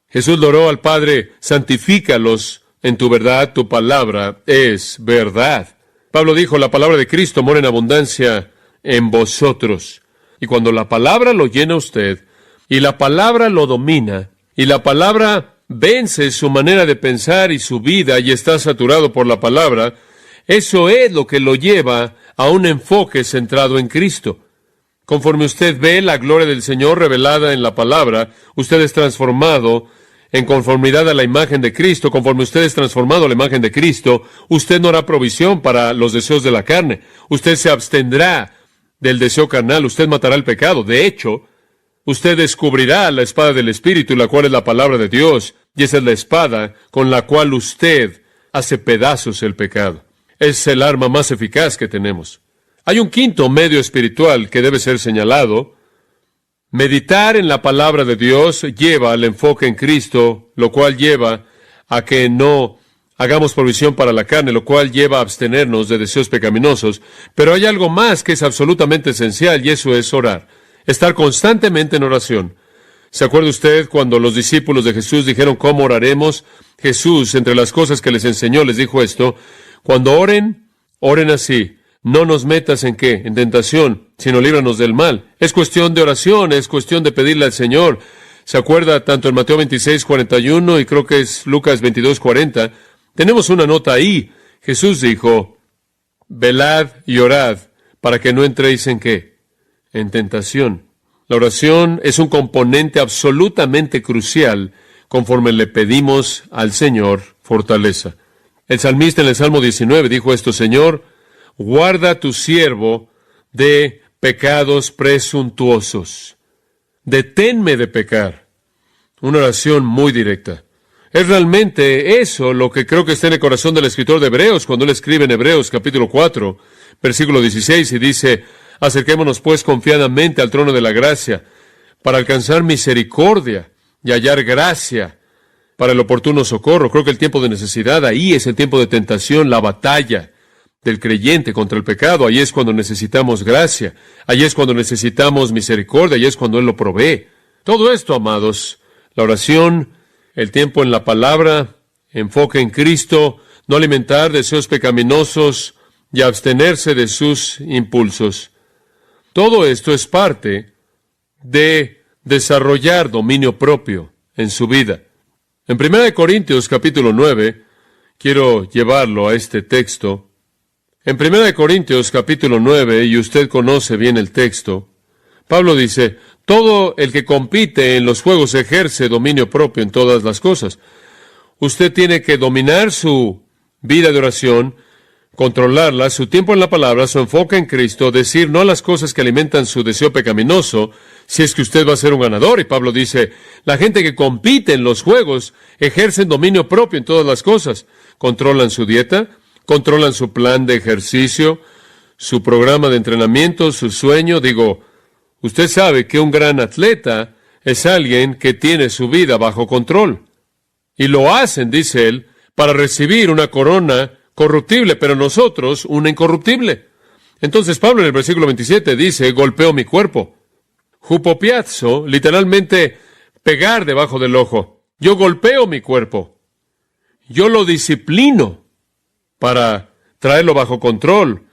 Jesús le oró al Padre: santifícalos en tu verdad, tu palabra es verdad. Pablo dijo: la palabra de Cristo mora en abundancia en vosotros. Y cuando la palabra lo llena a usted, y la palabra lo domina, y la palabra vence su manera de pensar y su vida, y está saturado por la palabra, eso es lo que lo lleva a un enfoque centrado en Cristo. Conforme usted ve la gloria del Señor revelada en la palabra, usted es transformado en conformidad a la imagen de Cristo. Conforme usted es transformado a la imagen de Cristo, usted no hará provisión para los deseos de la carne. Usted se abstendrá del deseo carnal. Usted matará el pecado. De hecho, usted descubrirá la espada del Espíritu, la cual es la palabra de Dios, y esa es la espada con la cual usted hace pedazos el pecado. Es el arma más eficaz que tenemos. Hay un quinto medio espiritual que debe ser señalado. Meditar en la palabra de Dios lleva al enfoque en Cristo, lo cual lleva a que no hagamos provisión para la carne, lo cual lleva a abstenernos de deseos pecaminosos. Pero hay algo más que es absolutamente esencial, y eso es orar. Estar constantemente en oración. ¿Se acuerda usted cuando los discípulos de Jesús dijeron cómo oraremos? Jesús, entre las cosas que les enseñó, les dijo esto: cuando oren, oren así: no nos metas en ¿qué? En tentación, sino líbranos del mal. Es cuestión de oración, es cuestión de pedirle al Señor. ¿Se acuerda tanto en Mateo 26:41 y creo que es Lucas 22:40? Tenemos una nota ahí. Jesús dijo: velad y orad para que no entréis en ¿qué? En tentación. La oración es un componente absolutamente crucial conforme le pedimos al Señor fortaleza. El salmista en el Salmo 19 dijo esto: Señor, guarda a tu siervo de pecados presuntuosos. Deténme de pecar. Una oración muy directa. Es realmente eso lo que creo que está en el corazón del escritor de Hebreos, cuando él escribe en Hebreos capítulo 4, versículo 16, y dice: acerquémonos pues confiadamente al trono de la gracia, para alcanzar misericordia y hallar gracia para el oportuno socorro. Creo que el tiempo de necesidad ahí es el tiempo de tentación, la batalla del creyente contra el pecado. Ahí es cuando necesitamos gracia. Ahí es cuando necesitamos misericordia. Ahí es cuando Él lo provee. Todo esto, amados, la oración, el tiempo en la palabra, enfoque en Cristo, no alimentar deseos pecaminosos y abstenerse de sus impulsos. Todo esto es parte de desarrollar dominio propio en su vida. En 1 Corintios capítulo 9, quiero llevarlo a este texto. En 1 Corintios capítulo 9, y usted conoce bien el texto, Pablo dice, todo el que compite en los juegos ejerce dominio propio en todas las cosas. Usted tiene que dominar su vida de oración, controlarla, su tiempo en la palabra, su enfoque en Cristo, decir no a las cosas que alimentan su deseo pecaminoso, si es que usted va a ser un ganador. Y Pablo dice, la gente que compite en los juegos ejercen dominio propio en todas las cosas. Controlan su dieta, controlan su plan de ejercicio, su programa de entrenamiento, su sueño. Usted sabe que un gran atleta es alguien que tiene su vida bajo control. Y lo hacen, dice él, para recibir una corona corruptible, pero nosotros una incorruptible. Entonces Pablo en el versículo 27 dice, golpeo mi cuerpo. Hupopiazo, literalmente pegar debajo del ojo. Yo golpeo mi cuerpo. Yo lo disciplino para traerlo bajo control,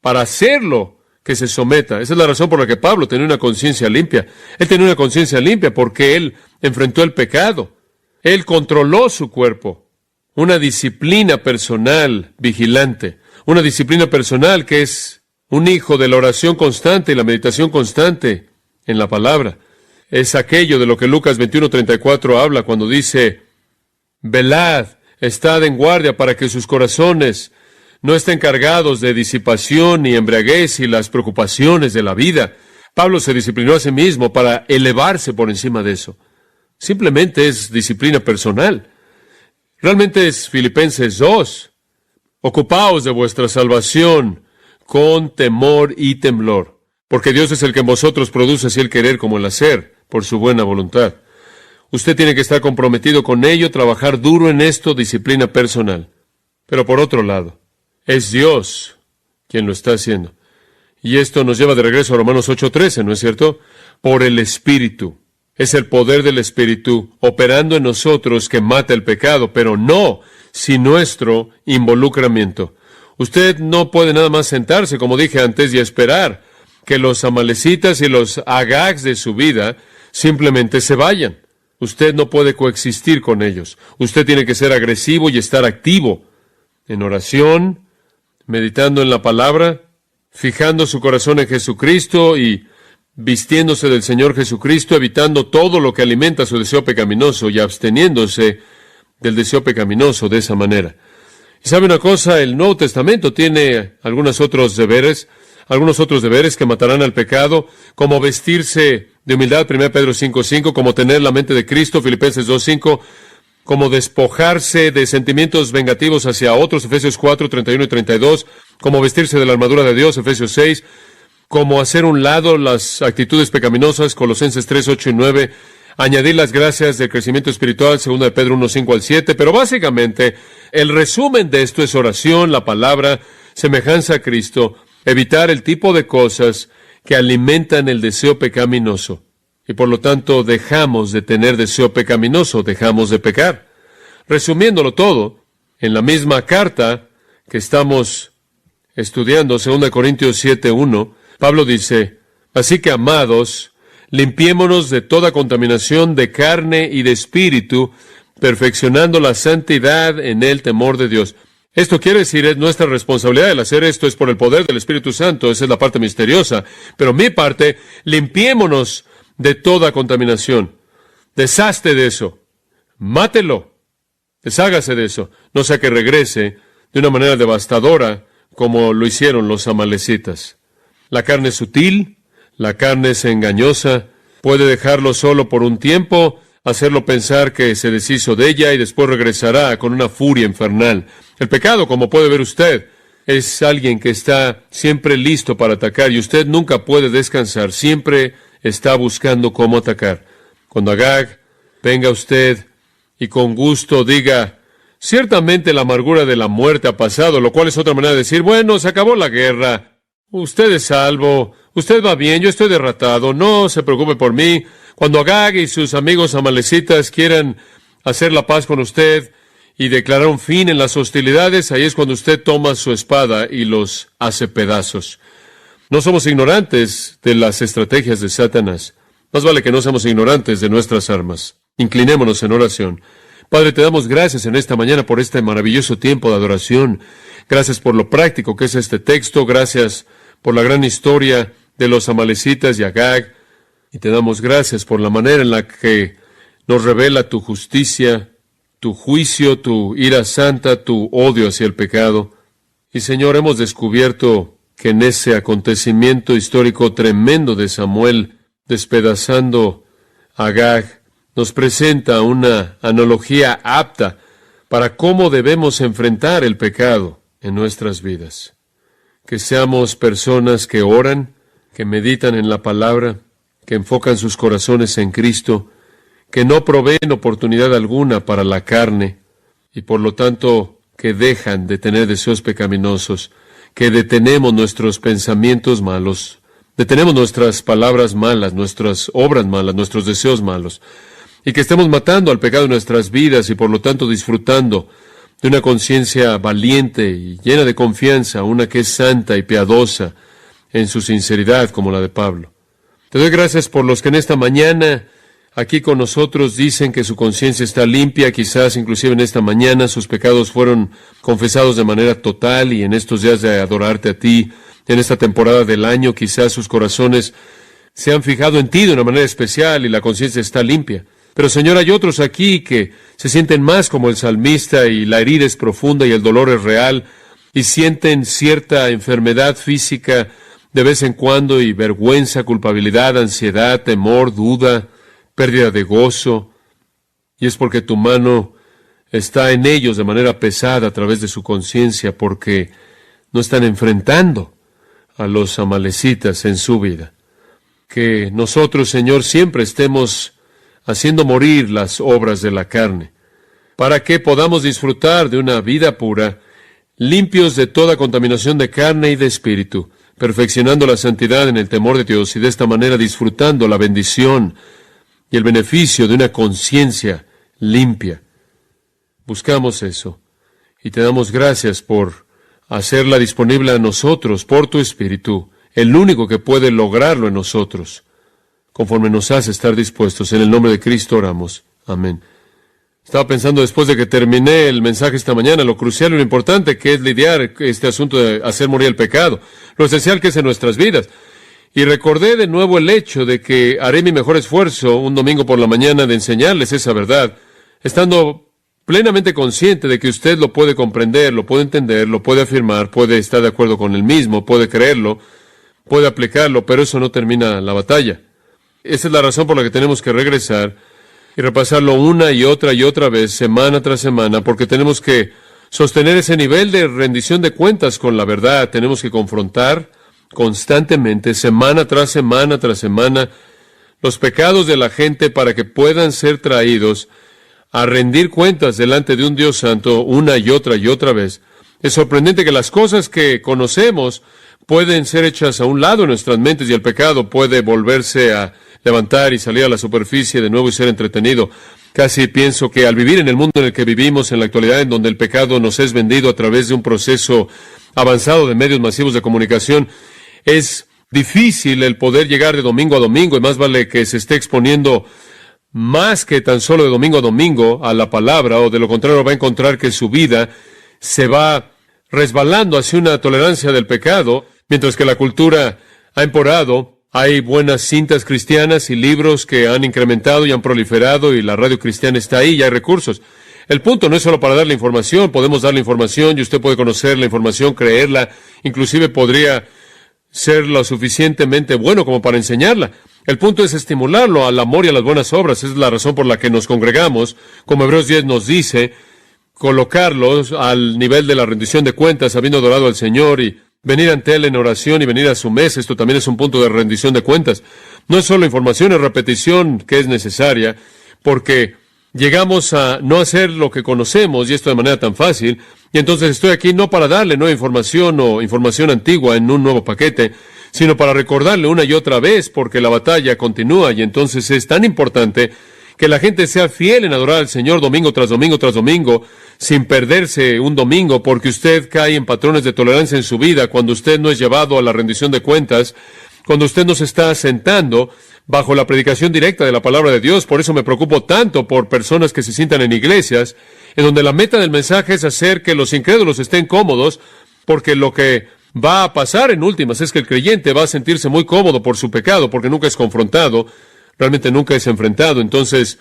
para hacerlo que se someta. Esa es la razón por la que Pablo tenía una conciencia limpia. Él tenía una conciencia limpia porque él enfrentó el pecado. Él controló su cuerpo. Una disciplina personal vigilante. Una disciplina personal que es un hijo de la oración constante y la meditación constante en la palabra. Es aquello de lo que Lucas 21:34 habla cuando dice, velad, estad en guardia para que sus corazones no estén cargados de disipación y embriaguez y las preocupaciones de la vida. Pablo se disciplinó a sí mismo para elevarse por encima de eso. Simplemente es disciplina personal. Realmente es Filipenses 2. Ocupaos de vuestra salvación con temor y temblor, porque Dios es el que en vosotros produce así el querer como el hacer, por su buena voluntad. Usted tiene que estar comprometido con ello, trabajar duro en esto, disciplina personal. Pero por otro lado, es Dios quien lo está haciendo. Y esto nos lleva de regreso a Romanos 8:13, ¿no es cierto? Por el Espíritu. Es el poder del Espíritu operando en nosotros que mata el pecado, pero no sin nuestro involucramiento. Usted no puede nada más sentarse, como dije antes, y esperar que los amalecitas y los agags de su vida simplemente se vayan. Usted no puede coexistir con ellos. Usted tiene que ser agresivo y estar activo en oración, meditando en la palabra, fijando su corazón en Jesucristo y vistiéndose del Señor Jesucristo, evitando todo lo que alimenta su deseo pecaminoso y absteniéndose del deseo pecaminoso de esa manera. Y sabe una cosa, el Nuevo Testamento tiene algunos otros deberes que matarán al pecado, como vestirse de humildad, 1 Pedro 5:5, como tener la mente de Cristo, Filipenses 2:5, como despojarse de sentimientos vengativos hacia otros, Efesios 4:31 y 32, como vestirse de la armadura de Dios, Efesios 6, como hacer un lado las actitudes pecaminosas, Colosenses 3:8 y 9, añadir las gracias del crecimiento espiritual, 2 Pedro 1:5 al 7, pero básicamente el resumen de esto es oración, la palabra, semejanza a Cristo, evitar el tipo de cosas que alimentan el deseo pecaminoso. Y por lo tanto dejamos de tener deseo pecaminoso, dejamos de pecar. Resumiéndolo todo, en la misma carta que estamos estudiando, 2 Corintios 7:1, Pablo dice, así que amados, limpiémonos de toda contaminación de carne y de espíritu, perfeccionando la santidad en el temor de Dios. Esto quiere decir, es nuestra responsabilidad el hacer esto, es por el poder del Espíritu Santo, esa es la parte misteriosa. Pero mi parte, limpiémonos de toda contaminación. Deshazte de eso. Mátelo. Deshágase de eso. No sea que regrese de una manera devastadora como lo hicieron los amalecitas. La carne es sutil, la carne es engañosa, puede dejarlo solo por un tiempo, hacerlo pensar que se deshizo de ella y después regresará con una furia infernal. El pecado, como puede ver usted, es alguien que está siempre listo para atacar y usted nunca puede descansar, siempre está buscando cómo atacar. Cuando Agag venga usted y con gusto diga, Ciertamente la amargura de la muerte ha pasado, lo cual es otra manera de decir, bueno, se acabó la guerra, usted es salvo, usted va bien, yo estoy derrotado, no se preocupe por mí. Cuando Agag y sus amigos amalecitas quieran hacer la paz con usted y declarar un fin en las hostilidades, ahí es cuando usted toma su espada y los hace pedazos. No somos ignorantes de las estrategias de Satanás. Más vale que no seamos ignorantes de nuestras armas. Inclinémonos en oración. Padre, te damos gracias en esta mañana por este maravilloso tiempo de adoración. Gracias por lo práctico que es este texto. Gracias por la gran historia de los amalecitas y Agag. Y te damos gracias por la manera en la que nos revela tu justicia, tu juicio, tu ira santa, tu odio hacia el pecado. Y Señor, hemos descubierto que en ese acontecimiento histórico tremendo de Samuel despedazando a Agag, nos presenta una analogía apta para cómo debemos enfrentar el pecado en nuestras vidas. Que seamos personas que oran, que meditan en la palabra, que enfocan sus corazones en Cristo, que no proveen oportunidad alguna para la carne y por lo tanto que dejan de tener deseos pecaminosos, que detenemos nuestros pensamientos malos, detenemos nuestras palabras malas, nuestras obras malas, nuestros deseos malos, y que estemos matando al pecado en nuestras vidas y por lo tanto disfrutando de una conciencia valiente y llena de confianza, una que es santa y piadosa en su sinceridad como la de Pablo. Te doy gracias por los que en esta mañana aquí con nosotros dicen que su conciencia está limpia, quizás inclusive en esta mañana sus pecados fueron confesados de manera total y en estos días de adorarte a ti, en esta temporada del año, quizás sus corazones se han fijado en ti de una manera especial y la conciencia está limpia. Pero Señor, hay otros aquí que se sienten más como el salmista y la herida es profunda y el dolor es real y sienten cierta enfermedad física de vez en cuando y vergüenza, culpabilidad, ansiedad, temor, duda, pérdida de gozo. Y es porque tu mano está en ellos de manera pesada a través de su conciencia porque no están enfrentando a los amalecitas en su vida. Que nosotros, Señor, siempre estemos haciendo morir las obras de la carne, para que podamos disfrutar de una vida pura, limpios de toda contaminación de carne y de espíritu, perfeccionando la santidad en el temor de Dios y de esta manera disfrutando la bendición y el beneficio de una conciencia limpia. Buscamos eso y te damos gracias por hacerla disponible a nosotros por tu Espíritu, el único que puede lograrlo en nosotros. Conforme nos hace estar dispuestos, en el nombre de Cristo oramos. Amén. Estaba pensando después de que terminé el mensaje esta mañana, lo crucial y lo importante que es lidiar este asunto de hacer morir el pecado, lo esencial que es en nuestras vidas. Y recordé de nuevo el hecho de que haré mi mejor esfuerzo un domingo por la mañana de enseñarles esa verdad, estando plenamente consciente de que usted lo puede comprender, lo puede entender, lo puede afirmar, puede estar de acuerdo con él mismo, puede creerlo, puede aplicarlo, pero eso no termina la batalla. Esa es la razón por la que tenemos que regresar y repasarlo una y otra vez, semana tras semana, porque tenemos que sostener ese nivel de rendición de cuentas con la verdad. Tenemos que confrontar constantemente, semana tras semana tras semana, los pecados de la gente para que puedan ser traídos a rendir cuentas delante de un Dios santo una y otra vez. Es sorprendente que las cosas que conocemos pueden ser hechas a un lado en nuestras mentes y el pecado puede volverse a levantar y salir a la superficie de nuevo y ser entretenido. Casi pienso que al vivir en el mundo en el que vivimos en la actualidad, en donde el pecado nos es vendido a través de un proceso avanzado de medios masivos de comunicación, es difícil el poder llegar de domingo a domingo, y más vale que se esté exponiendo más que tan solo de domingo a domingo a la palabra, o de lo contrario va a encontrar que su vida se va resbalando hacia una tolerancia del pecado, mientras que la cultura ha empeorado. Hay buenas cintas cristianas y libros que han incrementado y han proliferado y la radio cristiana está ahí y hay recursos. El punto no es solo para dar la información, podemos dar la información y usted puede conocer la información, creerla, inclusive podría ser lo suficientemente bueno como para enseñarla. El punto es estimularlo al amor y a las buenas obras. Esa es la razón por la que nos congregamos, como Hebreos 10 nos dice, colocarlos al nivel de la rendición de cuentas, habiendo adorado al Señor y venir ante Él en oración y venir a su mesa. Esto también es un punto de rendición de cuentas. No es solo información, es repetición que es necesaria, porque llegamos a no hacer lo que conocemos, y esto de manera tan fácil, y entonces estoy aquí no para darle nueva información o información antigua en un nuevo paquete, sino para recordarle una y otra vez, porque la batalla continúa, y entonces es tan importante que la gente sea fiel en adorar al Señor domingo tras domingo tras domingo, sin perderse un domingo, porque usted cae en patrones de tolerancia en su vida cuando usted no es llevado a la rendición de cuentas, cuando usted no se está sentando bajo la predicación directa de la palabra de Dios. Por eso me preocupo tanto por personas que se sientan en iglesias, en donde la meta del mensaje es hacer que los incrédulos estén cómodos, porque lo que va a pasar en últimas es que el creyente va a sentirse muy cómodo por su pecado, porque nunca es confrontado, realmente nunca es enfrentado. Entonces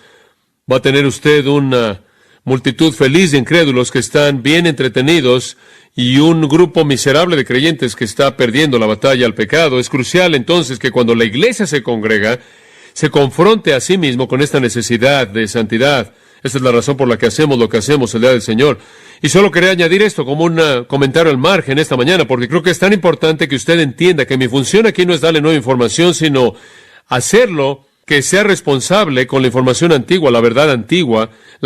va a tener usted una multitud feliz de incrédulos que están bien entretenidos y un grupo miserable de creyentes que está perdiendo la batalla al pecado. Es crucial entonces que cuando la iglesia se congrega, se confronte a sí mismo con esta necesidad de santidad. Esta es la razón por la que hacemos lo que hacemos el día del Señor. Y solo quería añadir esto como un comentario al margen esta mañana, porque creo que es tan importante que usted entienda que mi función aquí no es darle nueva información, sino hacerlo que sea responsable con la información antigua, la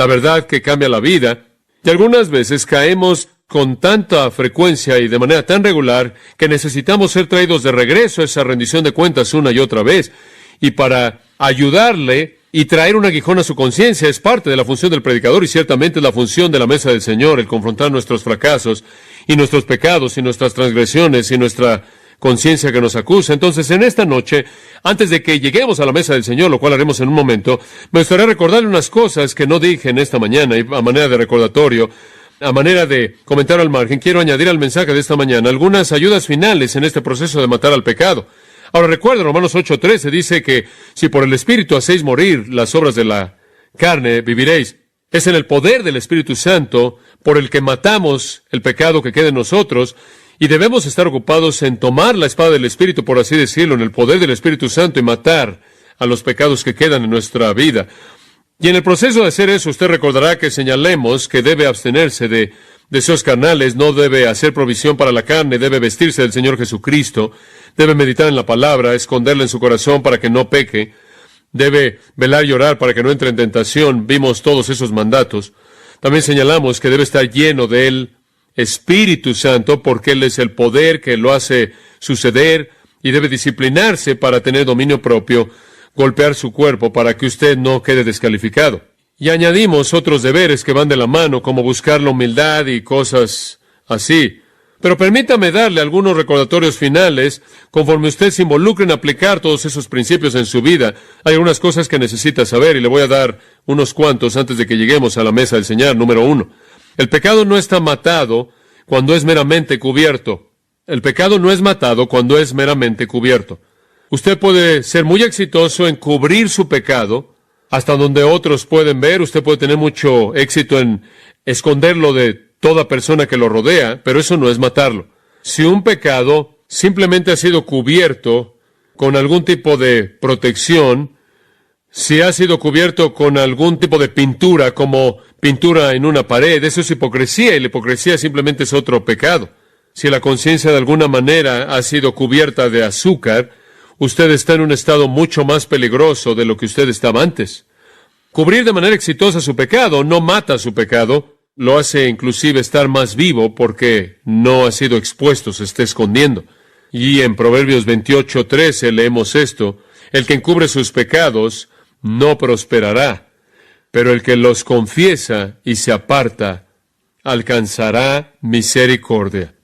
verdad que cambia la vida. Y algunas veces caemos con tanta frecuencia y de manera tan regular que necesitamos ser traídos de regreso a esa rendición de cuentas una y otra vez. Y para ayudarle y traer un aguijón a su conciencia es parte de la función del predicador, y ciertamente es la función de la mesa del Señor, el confrontar nuestros fracasos y nuestros pecados y nuestras transgresiones y nuestra conciencia que nos acusa. Entonces, en esta noche, antes de que lleguemos a la mesa del Señor, lo cual haremos en un momento, me gustaría recordarle unas cosas que no dije en esta mañana, y a manera de recordatorio, a manera de comentario al margen, quiero añadir al mensaje de esta mañana algunas ayudas finales en este proceso de matar al pecado. Ahora recuerden, Romanos 8:13 dice que si por el Espíritu hacéis morir las obras de la carne, viviréis. Es en el poder del Espíritu Santo por el que matamos el pecado que queda en nosotros, y debemos estar ocupados en tomar la espada del Espíritu, por así decirlo, en el poder del Espíritu Santo, y matar a los pecados que quedan en nuestra vida. Y en el proceso de hacer eso, usted recordará que señalemos que debe abstenerse de deseos carnales, no debe hacer provisión para la carne, debe vestirse del Señor Jesucristo, debe meditar en la palabra, esconderla en su corazón para que no peque, debe velar y orar para que no entre en tentación. Vimos todos esos mandatos. También señalamos que debe estar lleno del Espíritu Santo, porque Él es el poder que lo hace suceder, y debe disciplinarse para tener dominio propio, golpear su cuerpo para que usted no quede descalificado. Y añadimos otros deberes que van de la mano, como buscar la humildad y cosas así. Pero permítame darle algunos recordatorios finales conforme usted se involucre en aplicar todos esos principios en su vida. Hay algunas cosas que necesita saber, y le voy a dar unos cuantos antes de que lleguemos a la mesa del Señor. Número 1. El pecado no está matado cuando es meramente cubierto. El pecado no es matado cuando es meramente cubierto. Usted puede ser muy exitoso en cubrir su pecado hasta donde otros pueden ver. Usted puede tener mucho éxito en esconderlo de toda persona que lo rodea, pero eso no es matarlo. Si un pecado simplemente ha sido cubierto con algún tipo de protección, si ha sido cubierto con algún tipo de pintura, como pintura en una pared, eso es hipocresía, y la hipocresía simplemente es otro pecado. Si la conciencia de alguna manera ha sido cubierta de azúcar, usted está en un estado mucho más peligroso de lo que usted estaba antes. Cubrir de manera exitosa su pecado no mata su pecado, lo hace inclusive estar más vivo porque no ha sido expuesto, se está escondiendo. Y en Proverbios 28:13 leemos esto: el que encubre sus pecados no prosperará, pero el que los confiesa y se aparta alcanzará misericordia.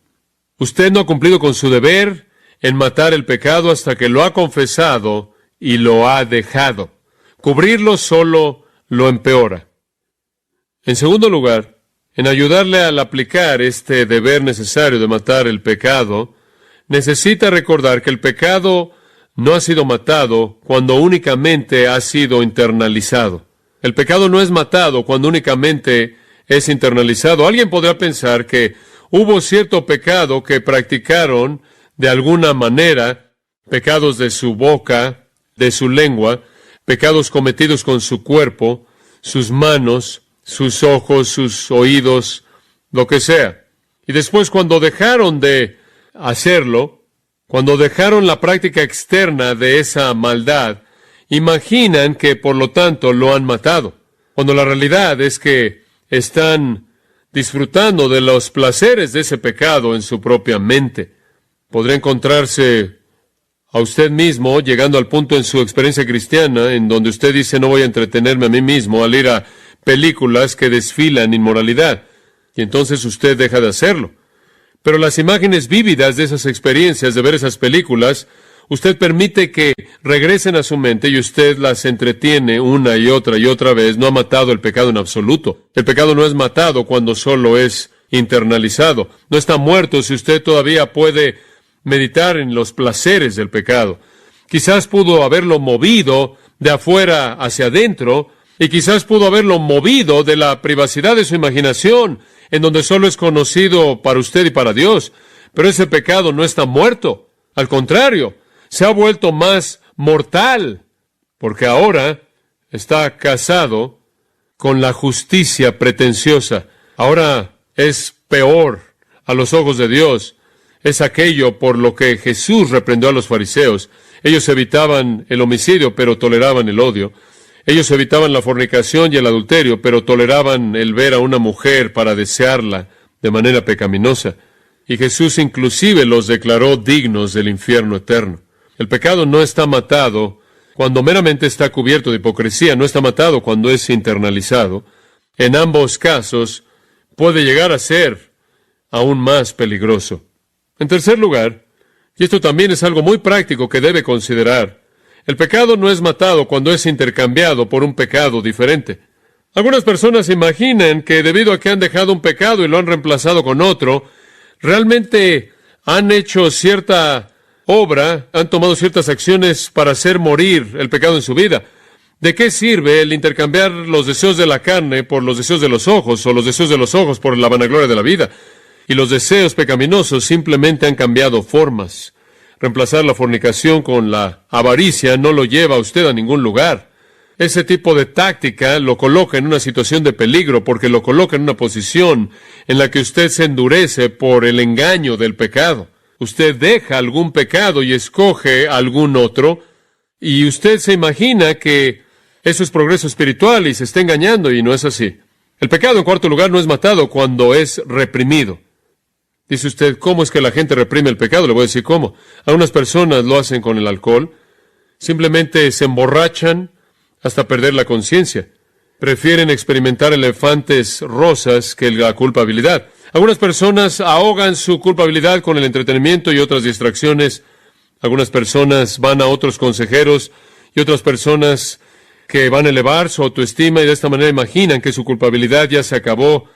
Usted no ha cumplido con su deber en matar el pecado hasta que lo ha confesado y lo ha dejado. Cubrirlo solo lo empeora. En segundo lugar, en ayudarle al aplicar este deber necesario de matar el pecado, necesita recordar que el pecado no ha sido matado cuando únicamente ha sido internalizado. El pecado no es matado cuando únicamente es internalizado. Alguien podrá pensar que hubo cierto pecado que practicaron de alguna manera, pecados de su boca, de su lengua, pecados cometidos con su cuerpo, sus manos, sus ojos, sus oídos, lo que sea. Y después, cuando dejaron de hacerlo, cuando dejaron la práctica externa de esa maldad, imaginan que por lo tanto lo han matado. cuando la realidad es que están disfrutando de los placeres de ese pecado en su propia mente. Podrá encontrarse a usted mismo llegando al punto en su experiencia cristiana en donde usted dice: no voy a entretenerme a mí mismo al ir a películas que desfilan inmoralidad. Y entonces usted deja de hacerlo. Pero las imágenes vívidas de esas experiencias, de ver esas películas, usted permite que regresen a su mente y usted las entretiene una y otra vez. No ha matado el pecado en absoluto. El pecado no es matado cuando solo es internalizado. No está muerto si usted todavía puede meditar en los placeres del pecado. Quizás pudo haberlo movido de afuera hacia adentro, y quizás pudo haberlo movido de la privacidad de su imaginación, en donde solo es conocido para usted y para Dios. Pero ese pecado no está muerto. Al contrario, se ha vuelto más mortal, porque ahora está casado con la justicia pretenciosa. Ahora es peor a los ojos de Dios. Es aquello por lo que Jesús reprendió a los fariseos. Ellos evitaban el homicidio, pero toleraban el odio. Ellos evitaban la fornicación y el adulterio, pero toleraban el ver a una mujer para desearla de manera pecaminosa. Y Jesús inclusive los declaró dignos del infierno eterno. El pecado no está matado cuando meramente está cubierto de hipocresía, no está matado cuando es internalizado. En ambos casos puede llegar a ser aún más peligroso. En tercer lugar, y esto también es algo muy práctico que debe considerar, el pecado no es matado cuando es intercambiado por un pecado diferente. Algunas personas imaginan que debido a que han dejado un pecado y lo han reemplazado con otro, realmente han hecho cierta obra, han tomado ciertas acciones para hacer morir el pecado en su vida. ¿De qué sirve el intercambiar los deseos de la carne por los deseos de los ojos, o los deseos de los ojos por la vanagloria de la vida? Y los deseos pecaminosos simplemente han cambiado formas. Reemplazar la fornicación con la avaricia no lo lleva a usted a ningún lugar. Ese tipo de táctica lo coloca en una situación de peligro, porque lo coloca en una posición en la que usted se endurece por el engaño del pecado. Usted deja algún pecado y escoge algún otro, y usted se imagina que eso es progreso espiritual y se está engañando, y no es así. El pecado, en cuarto lugar, no es matado cuando es reprimido. Dice usted: ¿cómo es que la gente reprime el pecado? Le voy a decir cómo. Algunas personas lo hacen con el alcohol. Simplemente se emborrachan hasta perder la conciencia. Prefieren experimentar elefantes rosas que la culpabilidad. Algunas personas ahogan su culpabilidad con el entretenimiento y otras distracciones. Algunas personas van a otros consejeros y otras personas que van a elevar su autoestima y de esta manera imaginan que su culpabilidad ya se acabó,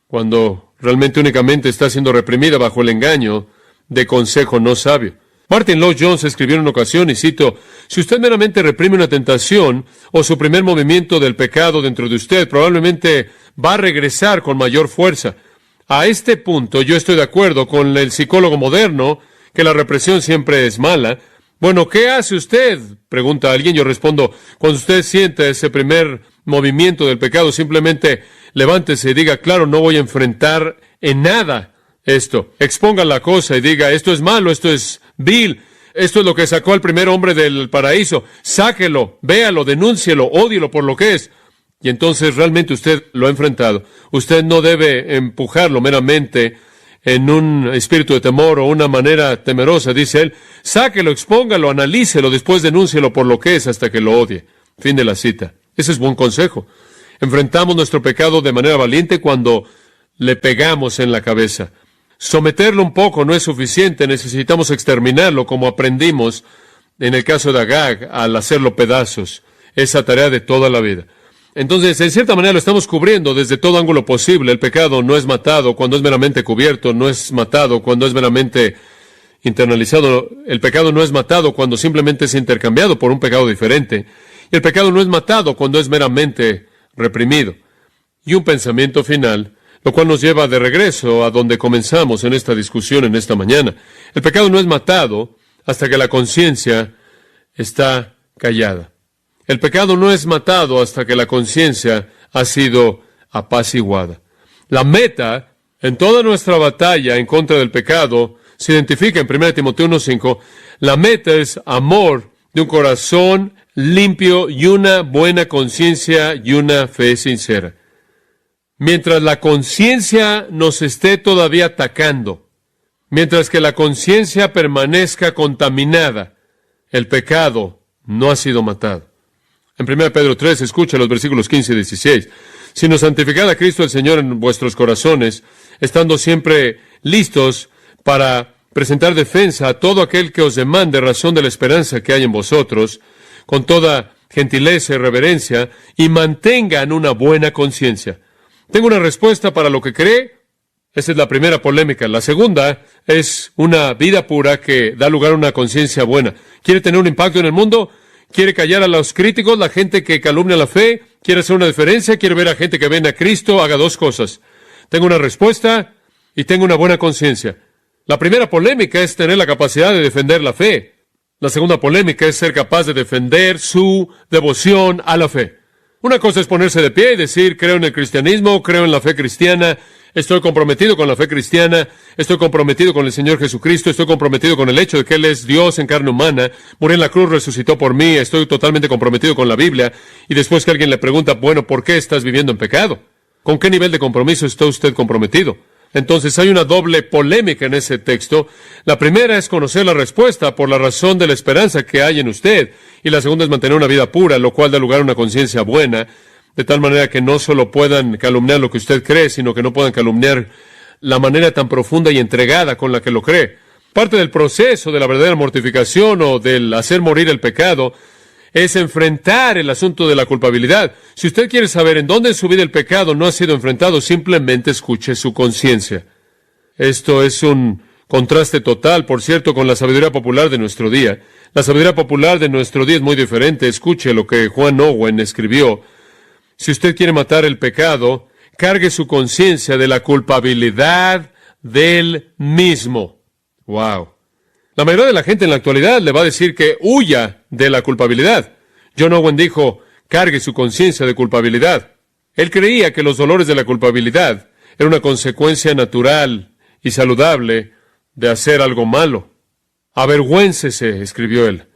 cuando realmente únicamente está siendo reprimida bajo el engaño de consejo no sabio. Martin Lloyd-Jones escribió en una ocasión, y cito: si usted meramente reprime una tentación o su primer movimiento del pecado dentro de usted, probablemente va a regresar con mayor fuerza. A este punto yo estoy de acuerdo con el psicólogo moderno que la represión siempre es mala. Bueno, ¿qué hace usted?, pregunta alguien. Yo respondo: cuando usted sienta ese primer movimiento del pecado, simplemente levántese y diga: claro, no voy a enfrentar en nada esto. Exponga la cosa y diga: esto es malo, esto es vil, esto es lo que sacó al primer hombre del paraíso. Sáquelo, véalo, denúncielo, ódielo por lo que es. Y entonces realmente usted lo ha enfrentado. Usted no debe empujarlo meramente en un espíritu de temor o una manera temerosa, dice él. Sáquelo, expóngalo, analícelo, después denúncielo por lo que es hasta que lo odie. Fin de la cita. Ese es buen consejo. Enfrentamos nuestro pecado de manera valiente cuando le pegamos en la cabeza. Someterlo un poco no es suficiente, necesitamos exterminarlo, como aprendimos en el caso de Agag al hacerlo pedazos. Esa tarea de toda la vida. Entonces, en cierta manera lo estamos cubriendo desde todo ángulo posible. El pecado no es matado cuando es meramente cubierto, no es matado cuando es meramente internalizado. El pecado no es matado cuando simplemente es intercambiado por un pecado diferente. Y el pecado no es matado cuando es meramente reprimido. Y un pensamiento final, lo cual nos lleva de regreso a donde comenzamos en esta discusión en esta mañana. El pecado no es matado hasta que la conciencia está callada. El pecado no es matado hasta que la conciencia ha sido apaciguada. La meta en toda nuestra batalla en contra del pecado se identifica en 1 Timoteo 1:5. La meta es amor de un corazón limpio y una buena conciencia y una fe sincera. Mientras la conciencia nos esté todavía atacando, mientras que la conciencia permanezca contaminada, el pecado no ha sido matado. En 1 Pedro 3, escucha los versículos 15 y 16. Sino santificad a Cristo el Señor en vuestros corazones, estando siempre listos para presentar defensa a todo aquel que os demande razón de la esperanza que hay en vosotros, con toda gentileza y reverencia, y mantengan una buena conciencia. ¿Tengo una respuesta para lo que cree? Esa es la primera polémica. La segunda es una vida pura que da lugar a una conciencia buena. ¿Quiere tener un impacto en el mundo? ¿Quiere callar a los críticos, la gente que calumnia la fe? ¿Quiere hacer una diferencia? ¿Quiere ver a gente que ven a Cristo? Haga dos cosas. Tengo una respuesta y tengo una buena conciencia. La primera polémica es tener la capacidad de defender la fe. La segunda polémica es ser capaz de defender su devoción a la fe. Una cosa es ponerse de pie y decir, creo en el cristianismo, creo en la fe cristiana, estoy comprometido con la fe cristiana, estoy comprometido con el Señor Jesucristo, estoy comprometido con el hecho de que Él es Dios en carne humana, murió en la cruz, resucitó por mí, estoy totalmente comprometido con la Biblia, y después que alguien le pregunta, bueno, ¿por qué estás viviendo en pecado? ¿Con qué nivel de compromiso está usted comprometido? Entonces hay una doble polémica en ese texto. La primera es conocer la respuesta por la razón de la esperanza que hay en usted, y la segunda es mantener una vida pura, lo cual da lugar a una conciencia buena, de tal manera que no solo puedan calumniar lo que usted cree, sino que no puedan calumniar la manera tan profunda y entregada con la que lo cree. Parte del proceso de la verdadera mortificación o del hacer morir el pecado es enfrentar el asunto de la culpabilidad. Si usted quiere saber en dónde en su vida el pecado no ha sido enfrentado, simplemente escuche su conciencia. Esto es un contraste total, por cierto, con la sabiduría popular de nuestro día. La sabiduría popular de nuestro día es muy diferente. Escuche lo que Juan Owen escribió. Si usted quiere matar el pecado, cargue su conciencia de la culpabilidad del mismo. ¡Wow! La mayoría de la gente en la actualidad le va a decir que huya de la culpabilidad. John Owen dijo, cargue su conciencia de culpabilidad. Él creía que los dolores de la culpabilidad eran una consecuencia natural y saludable de hacer algo malo. Avergüéncese, escribió él.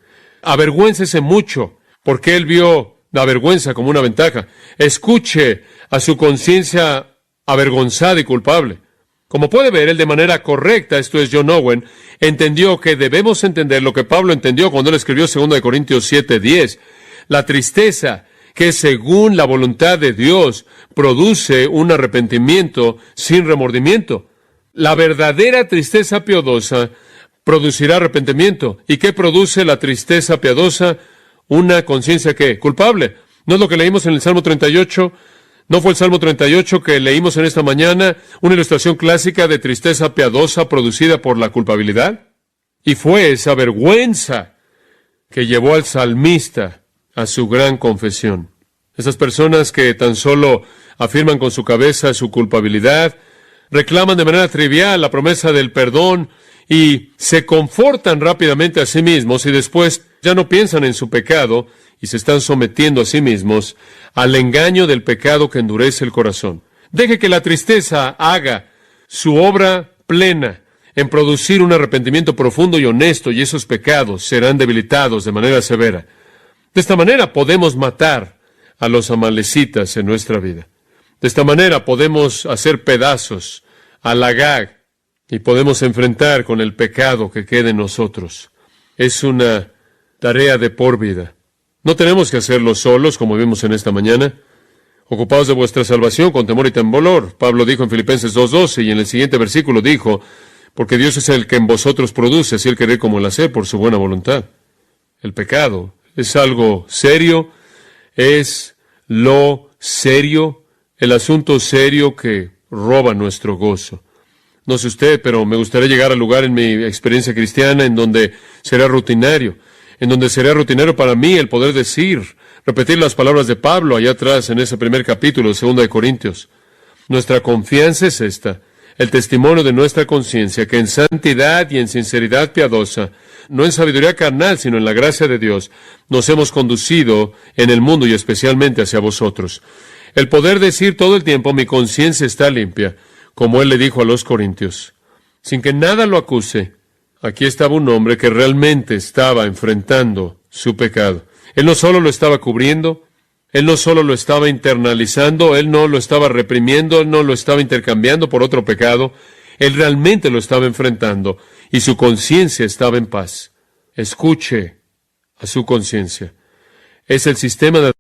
Avergüéncese mucho, porque él vio la vergüenza como una ventaja. Escuche a su conciencia avergonzada y culpable. Como puede ver, él de manera correcta, esto es John Owen, entendió que debemos entender lo que Pablo entendió cuando él escribió 2 Corintios 7:10. La tristeza que según la voluntad de Dios produce un arrepentimiento sin remordimiento. La verdadera tristeza piadosa producirá arrepentimiento. ¿Y qué produce la tristeza piadosa? Una conciencia ¿qué? Culpable. ¿No es lo que leímos en el Salmo 38? ¿No fue el Salmo 38 que leímos en esta mañana una ilustración clásica de tristeza piadosa producida por la culpabilidad? Y fue esa vergüenza que llevó al salmista a su gran confesión. Esas personas que tan solo afirman con su cabeza su culpabilidad, reclaman de manera trivial la promesa del perdón y se confortan rápidamente a sí mismos y después ya no piensan en su pecado y se están sometiendo a sí mismos al engaño del pecado que endurece el corazón. Deje que la tristeza haga su obra plena en producir un arrepentimiento profundo y honesto, y esos pecados serán debilitados de manera severa. De esta manera podemos matar a los amalecitas en nuestra vida. De esta manera podemos hacer pedazos al Agag y podemos enfrentar con el pecado que quede en nosotros. Es una tarea de por vida. No tenemos que hacerlo solos, como vimos en esta mañana. Ocupados de vuestra salvación con temor y temblor. Pablo dijo en Filipenses 2:12, y en el siguiente versículo dijo, porque Dios es el que en vosotros produce, así el querer como el hacer, por su buena voluntad. El pecado es algo serio, es lo serio, el asunto serio que roba nuestro gozo. No sé usted, pero me gustaría llegar al lugar en mi experiencia cristiana en donde será rutinario, para mí el poder repetir las palabras de Pablo allá atrás en ese primer capítulo de 2 Corintios. Nuestra confianza es esta, el testimonio de nuestra conciencia, que en santidad y en sinceridad piadosa, no en sabiduría carnal, sino en la gracia de Dios, nos hemos conducido en el mundo y especialmente hacia vosotros. El poder decir todo el tiempo, mi conciencia está limpia, como él le dijo a los corintios, sin que nada lo acuse. Aquí estaba un hombre que realmente estaba enfrentando su pecado. Él no solo lo estaba cubriendo, él no solo lo estaba internalizando, él no lo estaba reprimiendo, él no lo estaba intercambiando por otro pecado, él realmente lo estaba enfrentando y su conciencia estaba en paz. Escuche a su conciencia. Es el sistema de